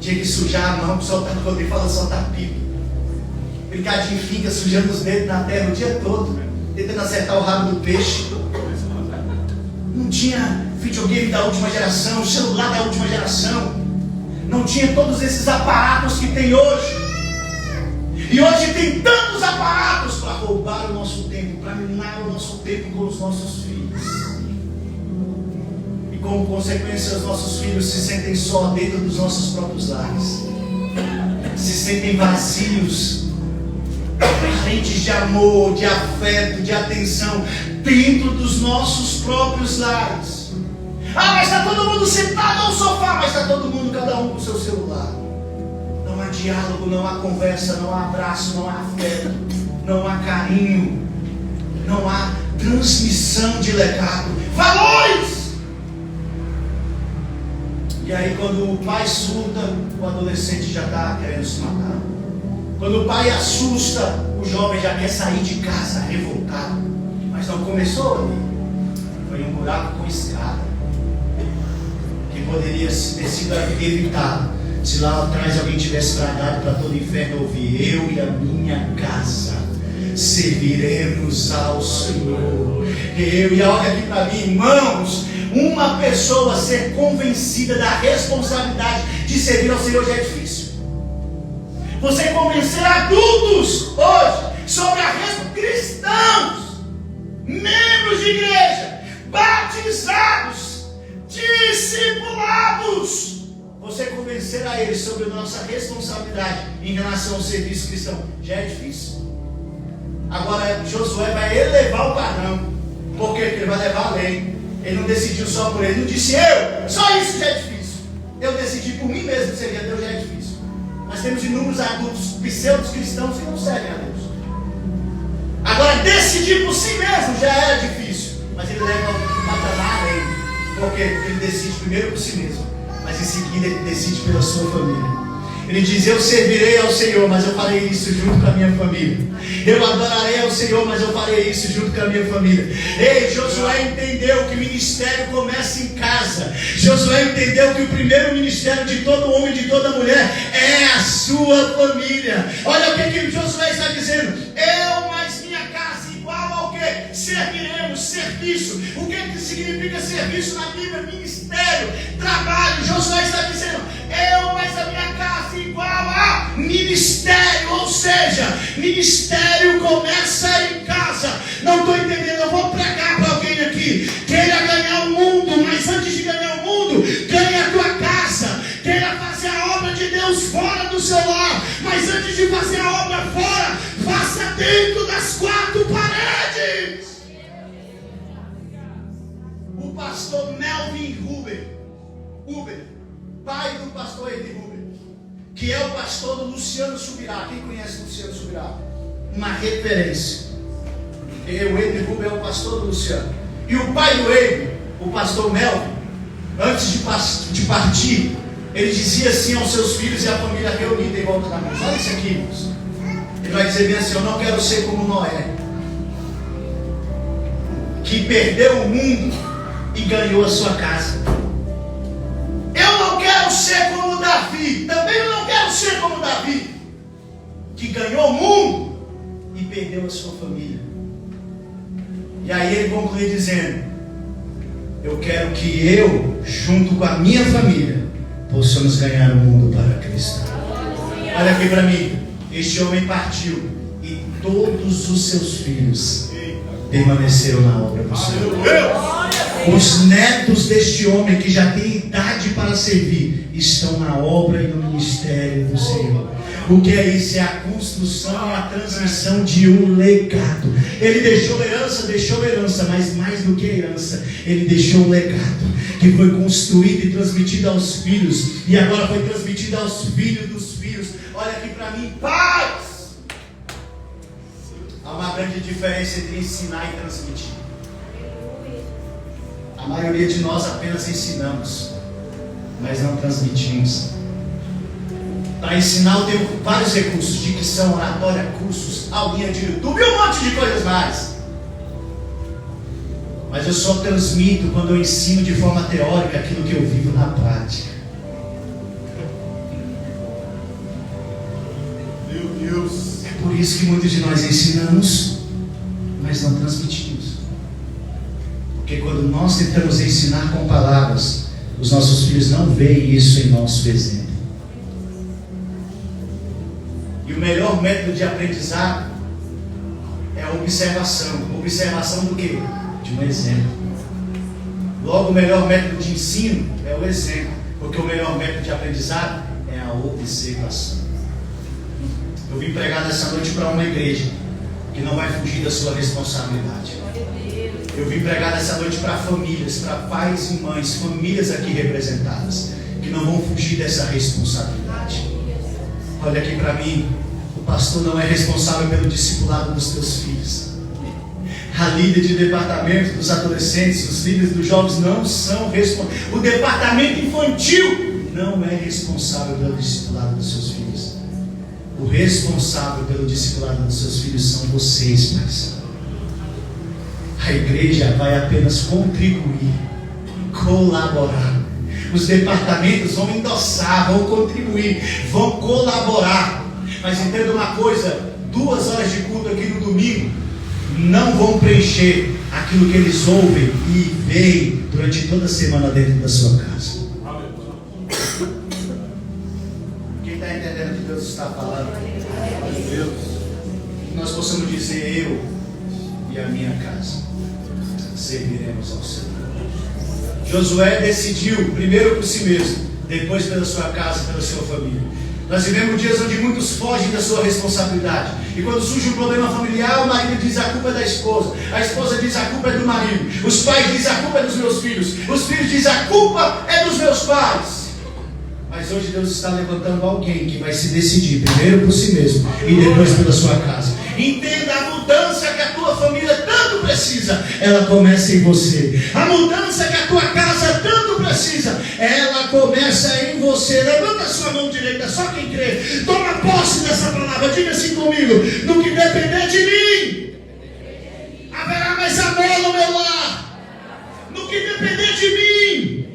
Tinha que sujar a mão para soltar, quando ele fala soltar pipa. Brincadinho finca, sujando os dedos na terra o dia todo, tentando acertar o rabo do peixe. Não tinha videogame da última geração, celular da última geração. Não tinha todos esses aparatos que tem hoje. E hoje tem tantos aparatos para roubar o nosso tempo, para minar o nosso tempo com os nossos filhos. E como consequência, os nossos filhos se sentem só dentro dos nossos próprios lares. Se sentem vazios, carentes de amor, de afeto, de atenção, dentro dos nossos próprios lares. Ah, mas está todo mundo sentado no sofá, mas está todo mundo, cada um com o seu celular. Não há diálogo, não há conversa, não há abraço, não há afeto, não há carinho, não há transmissão de legado, valores. E aí, quando o pai surta, o adolescente já está querendo se matar. Quando o pai assusta, o jovem já quer sair de casa revoltado. Mas não começou ali, foi um buraco com escada que poderia ter sido evitado se lá atrás alguém tivesse bradado para todo o inferno ouvir: eu e a minha casa serviremos ao Senhor. E olha aqui para mim, irmãos, uma pessoa ser convencida da responsabilidade de servir ao Senhor já é difícil. Você convencer adultos hoje sobre a responsabilidade, cristãos, membros de igreja, batizados, discipulados, você convencer a eles sobre a nossa responsabilidade em relação ao serviço cristão já é difícil. Agora Josué vai elevar o padrão. Por quê? Porque ele vai levar a lei. Ele não decidiu só por ele, não disse eu, só isso já é difícil. Eu decidi por mim mesmo servir a Deus, já é difícil. Nós temos inúmeros adultos pseudos cristãos que não servem a Deus. Agora decidir por si mesmo já é difícil. Mas ele leva o patamar a lei. Porque ele decide primeiro por si mesmo, mas em seguida ele decide pela sua família. Ele diz: eu servirei ao Senhor, mas eu farei isso junto com a minha família. Eu adorarei ao Senhor, mas eu farei isso junto com a minha família. Ei, Josué entendeu que o ministério começa em casa. Josué entendeu que o primeiro ministério de todo homem e de toda mulher é a sua família. Olha o que Josué está dizendo: eu mais minha casa, igual ao que? Serviremos, serviço. O que significa serviço na Bíblia? Ministério, trabalho. Josué está dizendo: eu mais a minha casa igual a ministério. Ou seja, ministério começa em casa. Não estou entendendo, eu vou pregar para alguém aqui: queira ganhar o mundo, mas antes de ganhar o mundo, ganhe a tua casa. Queira fazer a obra de Deus fora do seu lar, mas antes de fazer a obra fora, faça dentro das quatro paredes. O pastor Melvin Huber, pai do pastor Ed Huber, que é o pastor do Luciano Subirá. Quem conhece o Luciano Subirá? Uma referência. O Ed Huber é o pastor do Luciano. E o pai do Ed, o pastor Melvin, antes de partir, Ele dizia assim aos seus filhos e à família reunida em volta da mesa. Olha isso aqui, irmãos. Ele vai dizer bem assim: eu não quero ser como Noé, que perdeu o mundo e ganhou a sua casa. Eu não quero ser como Davi. Também eu não quero ser como Davi, que ganhou o mundo e perdeu a sua família. E aí ele conclui dizendo: eu quero que eu, junto com a minha família, possamos ganhar o mundo para Cristo. Olha aqui para mim. Este homem partiu e todos os seus filhos permaneceram na obra do Senhor. Os netos deste homem, que já tem idade para servir, estão na obra e no ministério do Senhor. O que é isso? É a construção e a transmissão de um legado. Ele deixou herança, mas mais do que herança, ele deixou um legado que foi construído e transmitido aos filhos, e agora foi transmitido aos filhos dos filhos. Olha aqui para mim, paz! Há uma grande diferença entre ensinar e transmitir. A maioria de nós apenas ensinamos, mas não transmitimos. Para ensinar eu tenho vários recursos: dicção, oratória, cursos, aulinha de YouTube e um monte de coisas mais. Mas eu só transmito quando eu ensino de forma teórica aquilo que eu vivo na prática.
Meu Deus.
É por isso que muitos de nós ensinamos, mas não transmitimos. Porque quando nós tentamos ensinar com palavras, os nossos filhos não veem isso em nosso exemplo. E o melhor método de aprendizado é a observação. Observação do quê? De um exemplo. Logo, o melhor método de ensino é o exemplo, porque o melhor método de aprendizado é a observação. Eu vim pregar nessa noite para uma igreja que não vai fugir da sua responsabilidade. Eu vim pregar nessa noite para famílias, para pais e mães, famílias aqui representadas, que não vão fugir dessa responsabilidade. Olha aqui para mim, o pastor não é responsável pelo discipulado dos teus filhos. A líder de departamento dos adolescentes, os líderes dos jovens não são responsáveis. O departamento infantil não é responsável pelo discipulado dos seus filhos. O responsável pelo discipulado dos seus filhos são vocês, pais. A igreja vai apenas contribuir, colaborar. Os departamentos vão endossar, vão contribuir, vão colaborar. Mas entenda uma coisa: 2 horas de culto aqui no domingo não vão preencher aquilo que eles ouvem e veem durante toda a semana dentro da sua casa. Quem está entendendo o que Deus está falando? Deus. Que nós possamos dizer: eu e a minha casa serviremos ao Senhor. Josué decidiu primeiro por si mesmo, depois pela sua casa, pela sua família. Nós vivemos dias onde muitos fogem da sua responsabilidade. E quando surge um problema familiar, o marido diz: a culpa é da esposa. A esposa diz: a culpa é do marido. Os pais dizem: a culpa é dos meus filhos. Os filhos dizem: a culpa é dos meus pais. Mas hoje Deus está levantando alguém que vai se decidir primeiro por si mesmo e depois pela sua casa. Entenda, a mudança que a tua família tanto precisa, ela começa em você. A mudança que a tua casa tanto precisa, ela começa em você. Levanta a sua mão direita, só quem crê. Toma posse dessa palavra, diga assim comigo: no que depender de mim, haverá mais amor no meu lar. No que depender de mim,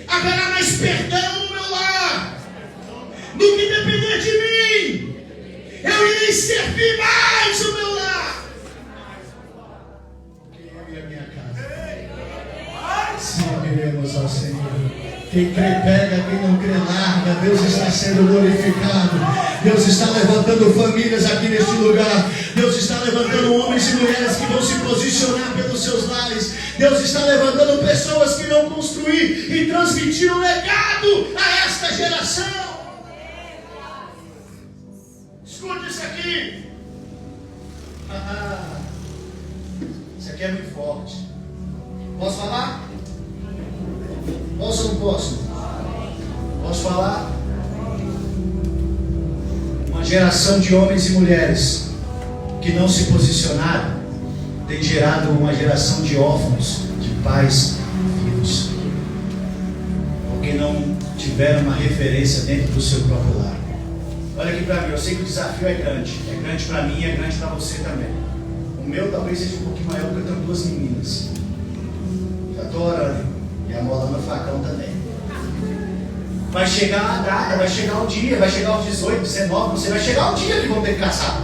haverá mais perdão no meu lar. No que depender de mim, eu irei servir mais o meu lar. Eu e a minha casa serviremos ao Senhor. Quem crê pega, quem não crê larga. Deus está sendo glorificado. Deus está levantando famílias aqui neste lugar. Deus está levantando homens e mulheres que vão se posicionar pelos seus lares. Deus está levantando pessoas que vão construir e transmitir um legado a esta geração. Escute isso aqui. Isso aqui é muito forte. Posso falar? Posso ou não posso? Posso falar? Uma geração de homens e mulheres que não se posicionaram tem gerado uma geração de órfãos, de pais e filhos. porque não tiveram uma referência dentro do seu próprio lar. Olha aqui para mim, eu sei que o desafio é grande para mim e é grande para você também. O meu talvez seja um pouquinho maior, porque eu tenho 2 meninas. Já estou orando, e a mola no facão também. Vai chegar a data, vai chegar o dia, vai chegar os 18, 19, você vai chegar o dia que vão ter que casar.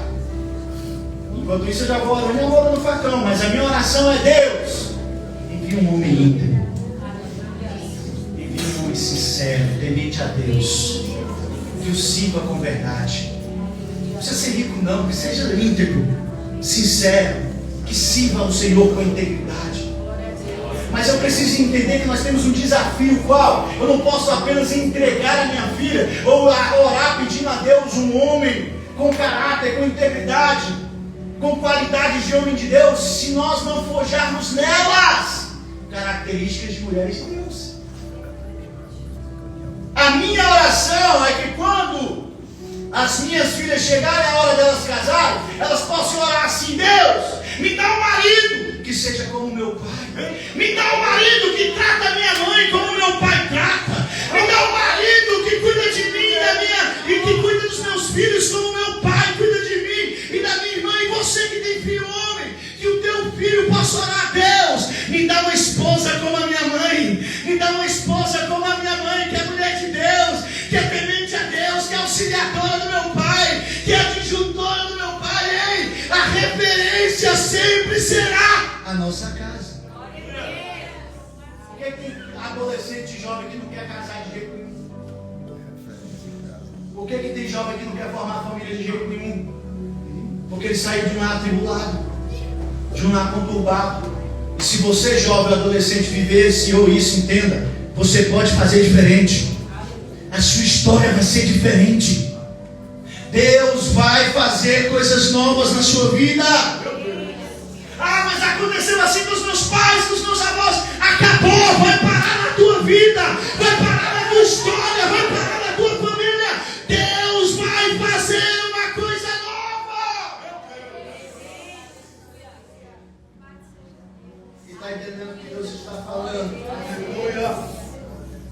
Enquanto isso eu já vou orando e a mola no facão, mas a minha oração é: Deus, envia um homem íntegro, envia um homem sincero, temente a Deus, que o sirva com verdade. Não precisa ser rico não, que seja íntegro, sincero, que sirva ao Senhor com integridade. Mas eu preciso entender que nós temos um desafio. Qual? Eu não posso apenas entregar a minha filha ou orar pedindo a Deus um homem com caráter, com integridade, com qualidades de homem de Deus, se nós não forjarmos nelas características de mulheres de Deus. A minha oração é que quando as minhas filhas chegarem a hora delas casarem, elas possam orar assim: Deus, me dá um marido que seja como meu pai, me dá um marido que trata a minha mãe como meu pai trata, me dá um marido que cuida de mim e que cuida dos meus filhos como meu pai cuida de mim e da minha irmã. E você que tem filho homem, que o teu filho possa orar: Deus, me dá uma esposa como a minha mãe, me dá uma esposa como a minha mãe, que é mulher de Deus, que é temente a Deus, que é auxiliadora do meu pai, que é adjuntora do meu pai. Ei, a referência sempre será a nossa casa. Por que tem adolescente jovem que não quer casar de jeito nenhum? Por que tem jovem que não quer formar família de jeito nenhum? Porque ele saiu de um lar atribulado, de um lar conturbado. E se você, jovem adolescente, viver esse ou isso, entenda, você pode fazer diferente. A sua história vai ser diferente. Deus vai fazer coisas novas na sua vida. Ah, mas aconteceu assim com os meus pais, com os meus avós. Acabou, vai parar na tua vida, vai parar na tua história, vai parar na tua família. Deus vai fazer uma coisa nova. E está entendendo o que Deus está falando?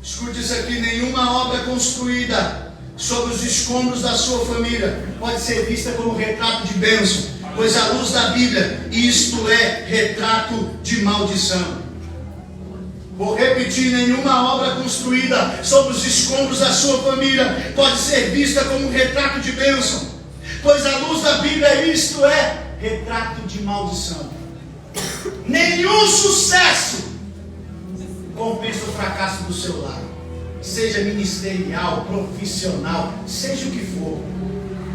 Escute isso aqui: nenhuma obra construída sobre os escombros da sua família pode ser vista como retrato de bênção, pois à luz da Bíblia isto é retrato de maldição. Vou repetir: nenhuma obra construída sobre os escombros da sua família pode ser vista como retrato de bênção, pois à luz da Bíblia isto é retrato de maldição. Nenhum sucesso compensa o fracasso do seu lar, seja ministerial, profissional, seja o que for.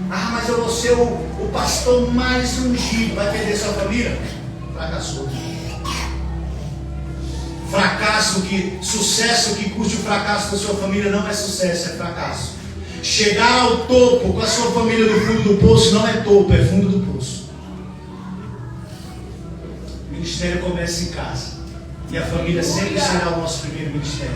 Ah, mas eu vou ser o pastor mais ungido. Vai perder sua família? Fracassou. Sucesso que curte o fracasso da sua família não é sucesso, é fracasso. Chegar ao topo com a sua família no fundo do poço não é topo, é fundo do poço. O ministério começa em casa. E a família sempre será o nosso primeiro ministério.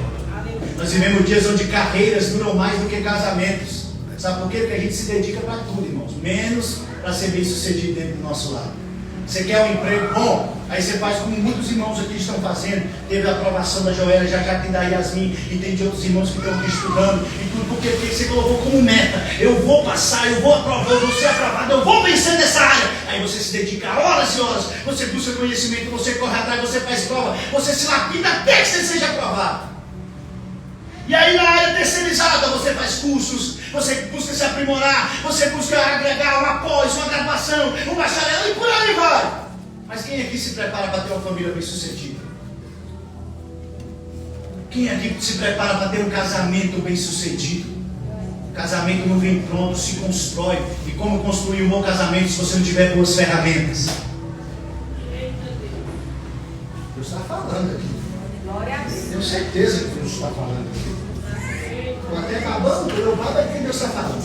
Nós vivemos dias onde carreiras duram mais do que casamentos. Sabe por quê? Porque a gente se dedica para tudo, irmãos, menos para ser bem sucedido dentro do nosso lar. Você quer um emprego bom? Aí você faz como muitos irmãos aqui estão fazendo. Teve a aprovação da Joélia, já tem da Yasmin, e tem de outros irmãos que estão aqui estudando. E tudo porque você colocou como meta: eu vou passar, eu vou aprovar, eu vou ser aprovado, eu vou vencer nessa área. Aí você se dedica horas e horas, você busca conhecimento, você corre atrás, você faz prova, você se lapida até que você seja aprovado. E aí na área terceirizada você faz cursos, você busca se aprimorar, você busca agregar uma pós, uma graduação, um bacharel e por aí vai. Mas quem aqui se prepara para ter uma família bem sucedida? Quem aqui se prepara para ter um casamento bem sucedido? O casamento não vem pronto, se constrói. E como construir um bom casamento se você não tiver boas ferramentas? Deus está falando aqui. Tenho certeza que Deus está falando aqui. Estou até acabando, preocupado é quem Deus está falando.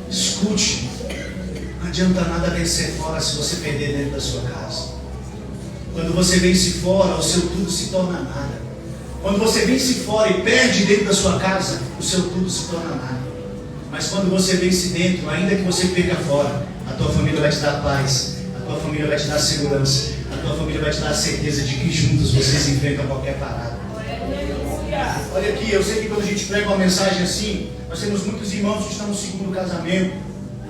Escute, não adianta nada vencer fora se você perder dentro da sua casa. Quando você vence fora, o seu tudo se torna nada. Quando você vence fora e perde dentro da sua casa, o seu tudo se torna nada. Mas quando você vence dentro, ainda que você perca fora, a tua família vai te dar paz, a tua família vai te dar segurança, a tua família vai te dar a certeza de que juntos vocês enfrentam qualquer parada. Olha aqui, eu sei que quando a gente prega uma mensagem assim, nós temos muitos irmãos que estão no segundo casamento,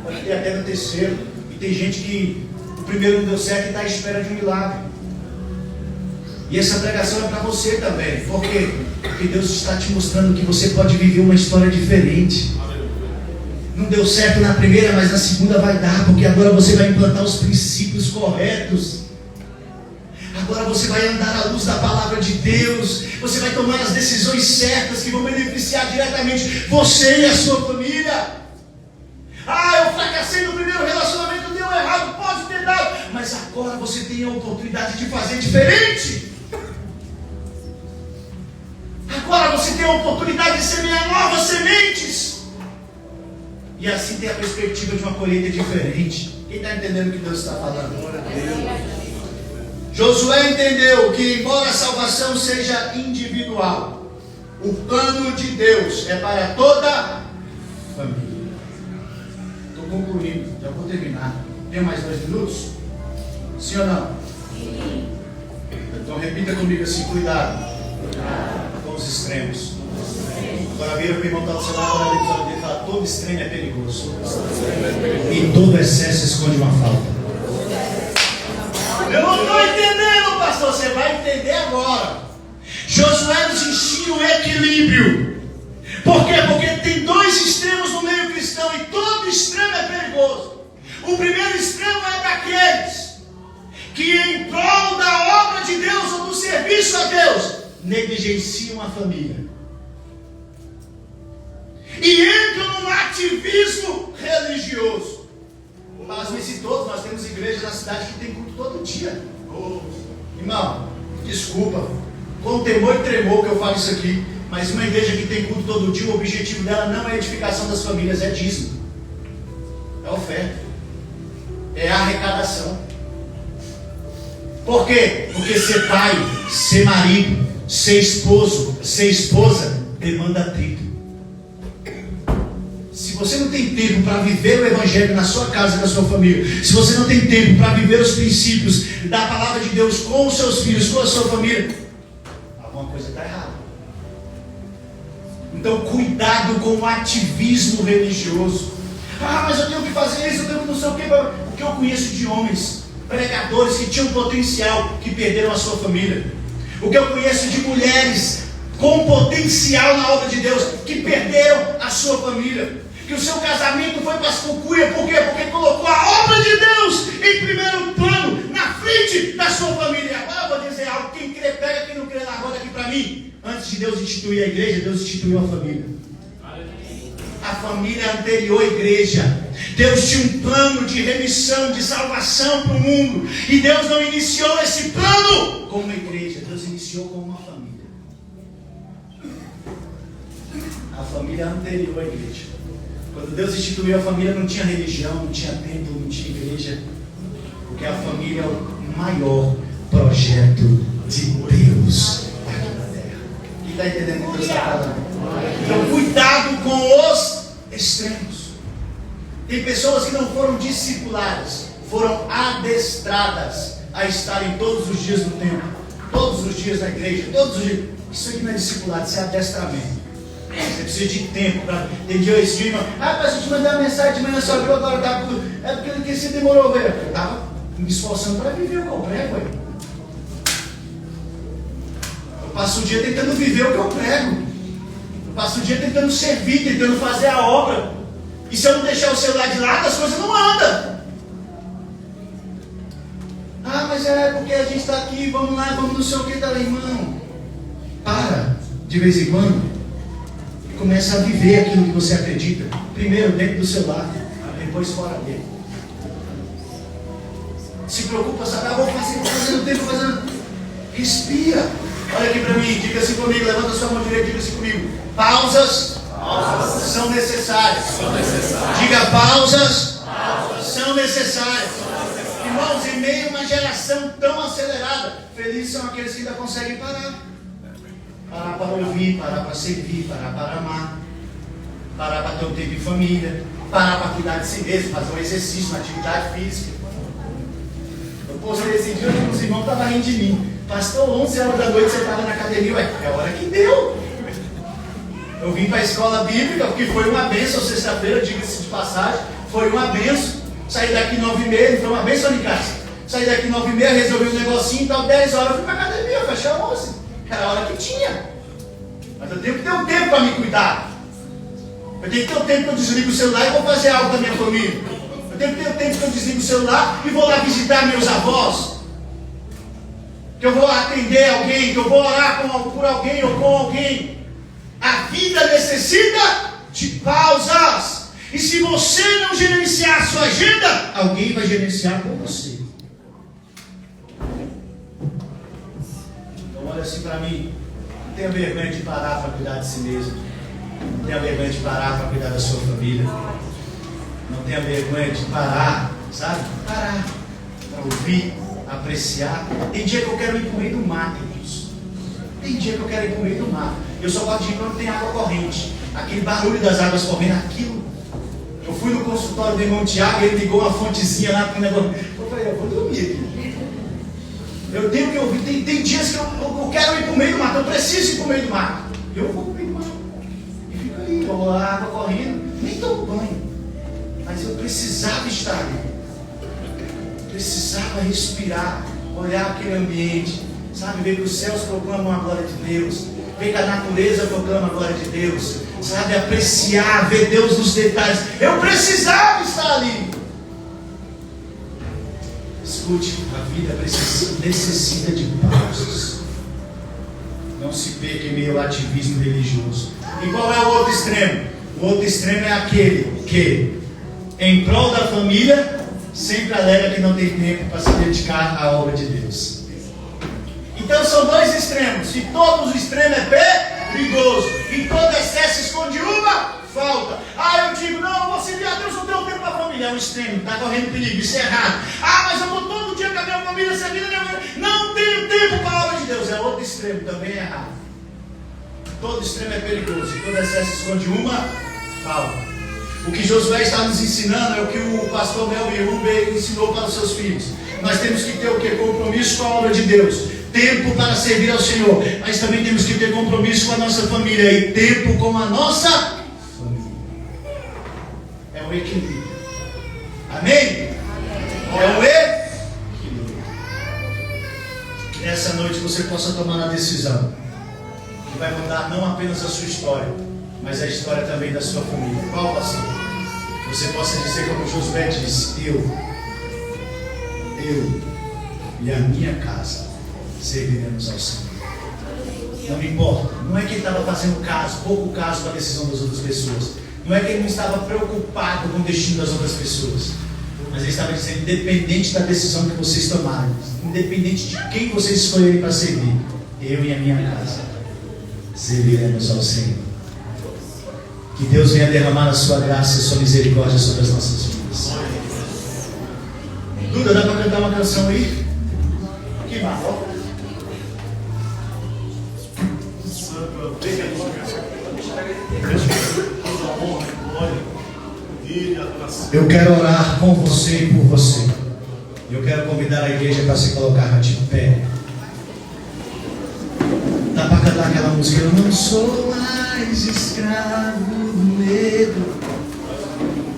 pode ter até no terceiro, e tem gente que o primeiro não deu certo e está à espera de um milagre. E essa pregação é para você também. Por quê? Porque Deus está te mostrando que você pode viver uma história diferente. Não deu certo na primeira, mas na segunda vai dar, porque agora você vai implantar os princípios corretos. Agora você vai andar à luz da palavra de Deus. Você vai tomar as decisões certas que vão beneficiar diretamente você e a sua família. Ah, eu fracassei no primeiro relacionamento, deu errado, pode ter dado, mas agora você tem a oportunidade de fazer diferente. Agora você tem a oportunidade de semear novas sementes e assim ter a perspectiva de uma colheita diferente. Quem está entendendo o que Deus está falando? Glória a Deus. Josué entendeu que, embora a salvação seja individual, o plano de Deus é para toda a família. Estou concluindo, já vou terminar. Tem mais 2 minutos? Sim ou não? Sim. Então repita comigo assim: cuidado com os extremos. Agora vira para o irmão que está do seu lado e fala: todo extremo é perigoso, e todo excesso esconde uma falta. Eu não estou entendendo, pastor. Você vai entender agora. Josué nos ensina o equilíbrio. Por quê? Porque tem 2 extremos no meio cristão e todo extremo é perigoso. O primeiro extremo é daqueles que, em prol da obra de Deus ou do serviço a Deus, negligenciam a família e entram num ativismo religioso. Pasme-se todos, nós temos igrejas na cidade que tem culto todo dia. Irmão, desculpa, com temor e tremor que eu falo isso aqui, mas uma igreja que tem culto todo dia, o objetivo dela não é a edificação das famílias, é dízimo, é oferta, é arrecadação. Por quê? Porque ser pai, ser marido, ser esposo, ser esposa, demanda tempo. Se você não tem tempo para viver o evangelho na sua casa e na sua família, se você não tem tempo para viver os princípios da palavra de Deus com os seus filhos, com a sua família, alguma coisa está errada. Então cuidado com o ativismo religioso. Ah, mas eu tenho que fazer isso, eu tenho que não sei o que. O que eu conheço de homens, pregadores que tinham potencial, que perderam a sua família. O que eu conheço de mulheres com potencial na obra de Deus, que perderam a sua família. Que o seu casamento foi para as cucuias. Por quê? Porque colocou a obra de Deus em primeiro plano, na frente da sua família. Agora eu vou dizer algo: quem crê pega, quem não crê lá, roda aqui para mim. Antes de Deus instituir a igreja, Deus instituiu a família. A família anterior à igreja. Deus tinha um plano de remissão, de salvação para o mundo. E Deus não iniciou esse plano com uma igreja. Deus iniciou com uma família. A família anterior à igreja. Quando Deus instituiu a família, não tinha religião, não tinha templo, não tinha igreja. Porque a família é o maior projeto de Deus aqui na terra. Quem está entendendo o que Deus está falando? Então cuidado com os extremos. Tem pessoas que não foram discipuladas, foram adestradas a estarem todos os dias no templo, todos os dias na igreja, todos os dias. Isso aqui não é discipulado, isso é adestramento. Você precisa de tempo para entender esse dia, irmão. Ah, para a gente mandar uma mensagem de manhã, só viu agora, tá tudo. É porque ele se demorou, velho. Eu estava me esforçando para viver o que eu prego, velho. Eu passo o dia tentando viver o que eu prego. Eu passo o dia tentando servir, tentando fazer a obra. E se eu não deixar o celular de lado, as coisas não andam. Ah, mas é porque a gente está aqui, vamos lá, vamos não sei o que, tá lá, irmão. Para, de vez em quando. Começa a viver aquilo que você acredita. Primeiro dentro do seu lar, depois fora dele. Se preocupa, sabe? Vou fazer o tempo, fazendo. Respira. Olha aqui para mim, diga assim comigo, levanta sua mão direita e diga assim comigo. Pausas são necessárias. Diga: pausas são necessárias. Irmãos, em meio a uma geração tão acelerada, felizes são aqueles que ainda conseguem parar. Parar para ouvir, parar para servir, parar para amar, parar para ter um tempo em família, parar para cuidar de si mesmo, fazer um exercício, uma atividade física. Eu postei esse dia, os irmãos estavam rindo de mim. Pastor, 11 horas da noite você estava na academia. Ué, é a hora que deu. Eu vim para a escola bíblica, porque foi uma bênção. Sexta-feira, diga-se de passagem, foi uma bênção. Saí daqui 9h30, foi uma bênção de casa. Saí daqui 9h30, resolvi um negocinho, então 10 horas eu fui para a academia, fechei a 11. Era a hora que tinha. Mas eu tenho que ter um tempo para me cuidar. Eu tenho que ter um tempo que eu desligo o celular e vou fazer algo da minha família. Eu tenho que ter um tempo que eu desligo o celular e vou lá visitar meus avós. Que eu vou atender alguém, que eu vou orar por alguém ou com alguém. A vida necessita de pausas. E se você não gerenciar a sua agenda, alguém vai gerenciar por você. Então olha assim para mim. Não tenha vergonha de parar para cuidar de si mesmo. Não tenha vergonha de parar para cuidar da sua família. Não tenha vergonha de parar, sabe? Parar para ouvir, apreciar. Tem dia que eu quero ir para o meio do mar, Deus. Tem dia que eu quero ir para o meio do mar. Eu só gosto de ir quando tem água corrente. Aquele barulho das águas correndo, aquilo. Eu fui no consultório do irmão Tiago, ele ligou uma fontezinha lá com o negócio. Eu falei, eu vou dormir aqui. Eu tenho que ouvir. Tem dias que eu quero ir para o meio do mar, eu preciso ir para o meio do mar. Eu vou para o meio do mar. E fico ali, eu vou lá, água correndo, nem tomo banho. Mas eu precisava estar ali. Precisava respirar, olhar aquele ambiente, sabe, ver que os céus proclamam a glória de Deus, ver que a natureza proclama a glória de Deus, sabe, apreciar, ver Deus nos detalhes. Eu precisava estar ali. Escute, a vida necessita de pausas. Não se perca em meio ao ativismo religioso. E qual é o outro extremo? O outro extremo é aquele que, em prol da família, sempre alega que não tem tempo para se dedicar à obra de Deus. Então são dois extremos. E todo o extremo é perigoso. E todo excesso esconde uma falta. Eu digo, não, eu vou servir a Deus, não tenho tempo para a família. É um extremo, está correndo perigo, isso é errado. Mas eu vou todo dia com a minha família servindo a minha família. Não tenho tempo para a obra de Deus. É outro extremo, também é errado. Todo extremo é perigoso. E todo excesso esconde uma falta. O que Josué está nos ensinando é o que o pastor Melvin Rubem ensinou para os seus filhos. Nós temos que ter o que? Compromisso com a obra de Deus. Tempo para servir ao Senhor. Mas também temos que ter compromisso com a nossa família. E tempo com a nossa família. É o equilíbrio. Amém? É o equilíbrio. Que nessa noite você possa tomar a decisão que vai mudar não apenas a sua história, mas a história também da sua família. Qual, pastor? Você possa dizer como Josué disse: eu e a minha casa serviremos ao Senhor. Não me importa. Não é que ele estava fazendo pouco caso com a decisão das outras pessoas. Não é que ele não estava preocupado com o destino das outras pessoas. Mas ele estava dizendo, independente da decisão que vocês tomarem, independente de quem vocês escolherem para servir, eu e a minha casa serviremos ao Senhor. Que Deus venha derramar a sua graça e a sua misericórdia sobre as nossas vidas. Duda, dá para cantar uma canção aí? Que mal. Eu quero orar com você e por você. Eu quero convidar a igreja para se colocar de pé. Dá para cantar aquela música? Eu não sou mais escravo do medo,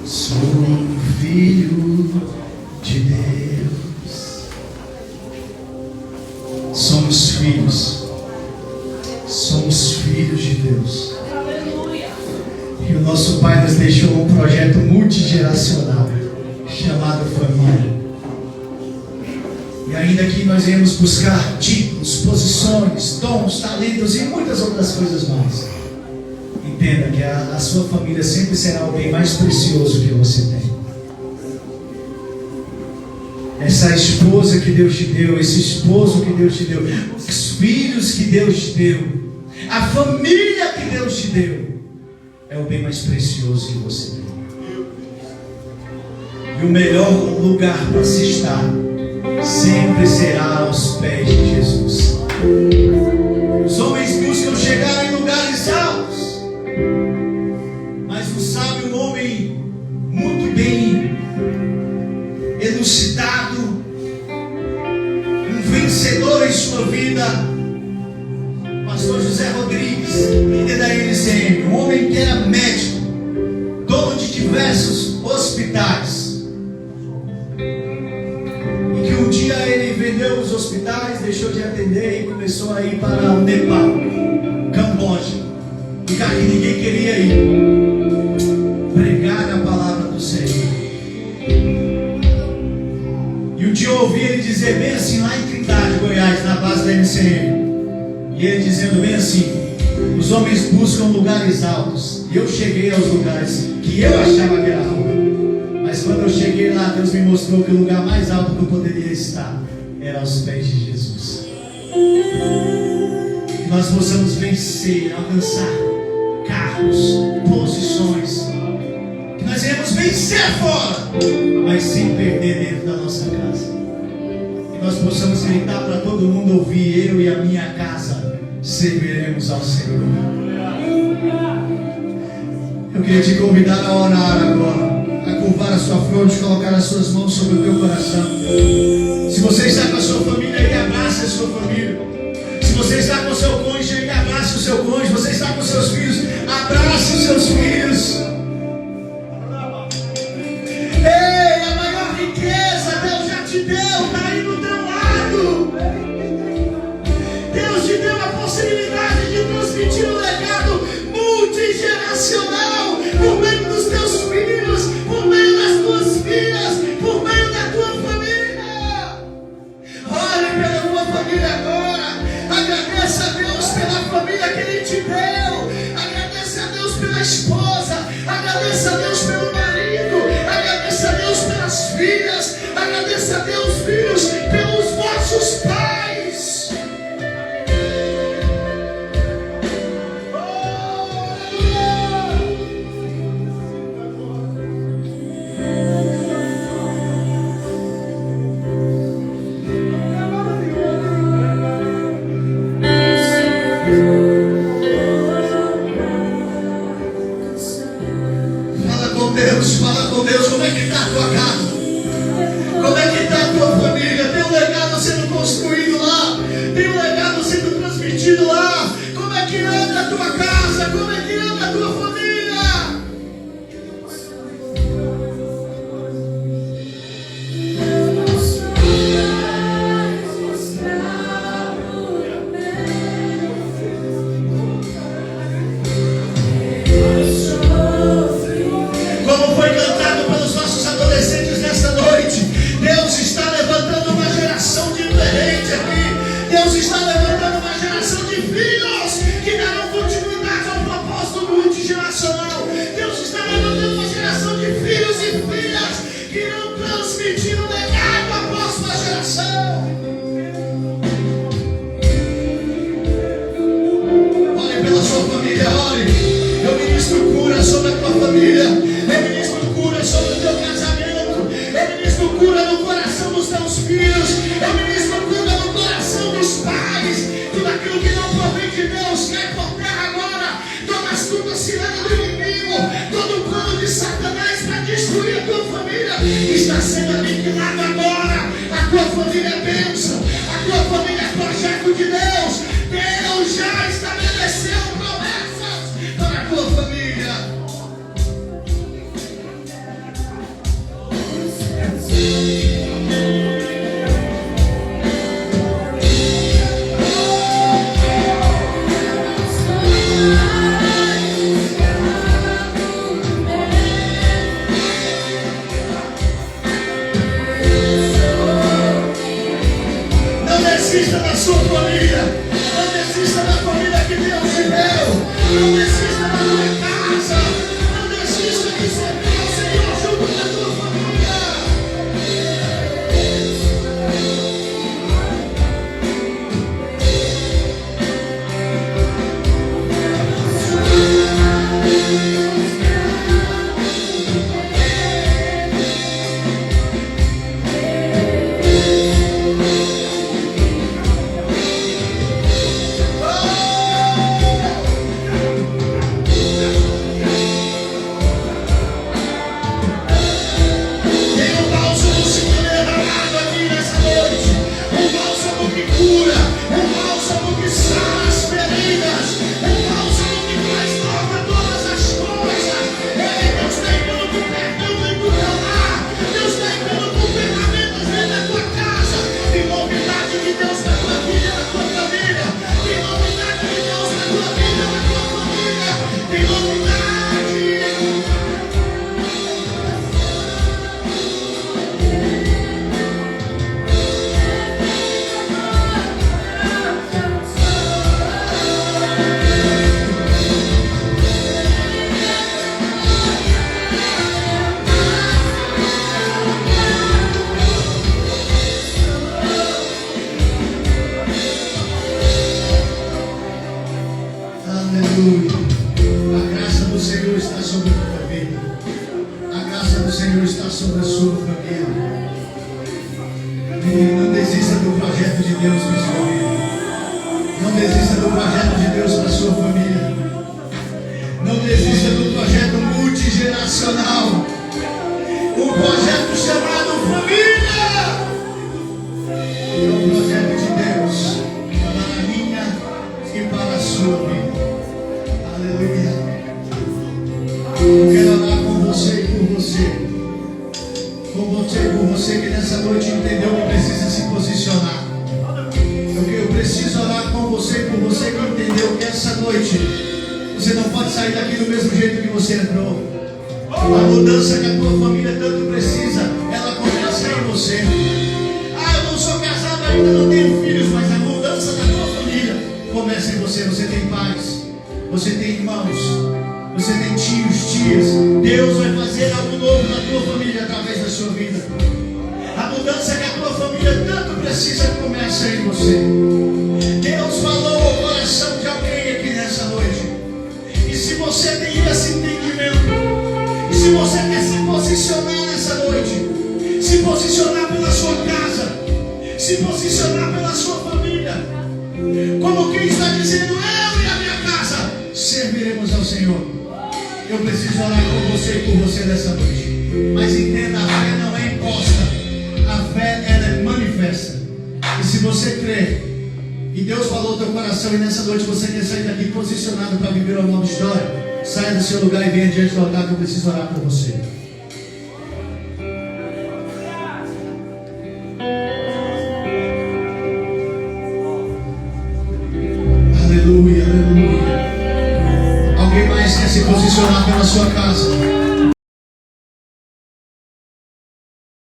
sou um filho de Deus. Somos filhos de Deus. E o nosso Pai nos deixou um projeto multigeracional chamado família. E ainda que nós venhamos buscar títulos, posições, dons, talentos e muitas outras coisas mais, entenda que a sua família sempre será o bem mais precioso que você tem. Essa esposa que Deus te deu, esse esposo que Deus te deu, os filhos que Deus te deu, a família que Deus te deu, é o bem mais precioso que você tem. E o melhor lugar para se estar sempre será aos pés de Jesus. Os homens buscam chegar em lugares altos, mas o sábio, um homem muito bem elucidado, um vencedor em sua vida, pastor José Rodrigues, líder da NCM, um homem que era médico, dono de diversos hospitais, e que um dia ele vendeu os hospitais, deixou de atender e começou a ir para o Nepal, Camboja, lugar que ninguém queria ir, pregar a palavra do Senhor. E um dia eu ouvi ele dizer bem assim, lá em Trindade, Goiás, na base da NCM, e ele dizendo bem assim: os homens buscam lugares altos, e eu cheguei aos lugares que eu achava que era alto, mas quando eu cheguei lá, Deus me mostrou que o lugar mais alto que eu poderia estar era aos pés de Jesus. Que nós possamos vencer, alcançar cargos, posições, que nós iremos vencer fora, mas sem perder dentro da nossa casa. Que nós possamos gritar para todo mundo ouvir: eu e a minha casa serviremos ao Senhor. Eu queria te convidar a orar agora, a curvar a sua fronte, colocar as suas mãos sobre o teu coração. Se você está com a sua família aí, abrace a sua família. Se você está com o seu cônjuge aí, abrace o seu cônjuge. Você está com os seus filhos, abrace os seus filhos. Ei, a maior riqueza Deus já te deu, está aí do teu lado. Deus te deu a possibilidade de transmitir um legado multigeracional por meio dos teus filhos, por meio das tuas filhas, por meio da tua família. Ore pela tua família agora. Agradeça a Deus pela família que Ele te deu. Agradeça a Deus pela esposa. Agradeça a Deus pelo marido. Agradeça a Deus pelas filhas. Agradeça a Deus, filhos, pelos vossos pais. Fala com Deus, como é que está a tua casa? Como é que está a tua família? Tem um legado sendo construído lá, tem um legado sendo transmitido lá. Como é que anda a tua casa? Como é que anda a tua família? Como foi cantado pelos nossos adolescentes nesta noite, Deus está levantando uma geração diferente aqui. Deus está levantando uma geração de filhos que darão continuidade ao propósito multigeracional. Deus está levantando uma geração de filhos e filhas que irão transmitir o legado à próxima geração. Ore pela sua família, ore. Eu ministro cura sobre a tua família. Eu ministro cura sobre o teu casamento. Eu ministro cura no coração dos teus filhos. Eu ministro cura no coração dos pais. Tudo aquilo que não provém de Deus cai por terra agora. Toda astuta cilada do inimigo, todo o plano de Satanás para destruir a tua família está sendo aniquilado agora. A tua família é bênção. A tua família é projeto de Deus. Deus já estabeleceu promessas para a tua família. Não desista da sua família. Não desista da família que Deus te deu. Não desista da tua casa. Não desista de servir ao Senhor junto com a tua família. Oh!
sobre a sua família. E não desista do projeto de Deus para a sua vida. Não desista do projeto de Deus para a sua família. Não desista do projeto multigeracional. Um projeto chamado família. É um projeto de Deus para a minha e para a sua vida. Aleluia. Eu quero orar com você e por você. Com você e por você que nessa noite entendeu que precisa se posicionar. Eu preciso orar com você e por você que entendeu que essa noite você não pode sair daqui do mesmo jeito que você entrou. A mudança que a tua família tanto precisa, ela começa em você. Ah, eu não sou casado ainda, não tenho filhos, mas a mudança da tua família começa em você. Você tem pais, você tem irmãos, você tem tios, tias. Deus vai fazer algo novo na tua família através da sua vida. A mudança que a tua família tanto precisa começa em você. Deus falou ao coração de alguém aqui nessa noite. E se você tem esse entendimento, e se você quer se posicionar nessa noite, se posicionar pela sua casa, se posicionar pela sua família, como quem está dizendo, eu e a minha casa serviremos ao Senhor. Eu preciso orar com você e por você nessa noite. Mas entenda, a fé não é imposta. A fé, ela é manifesta. E se você crê, e Deus falou no teu coração, e nessa noite você quer sair daqui posicionado para viver uma nova história, saia do seu lugar e venha diante do altar que eu preciso orar por você. Aleluia, aleluia. Alguém mais quer se posicionar pela sua casa?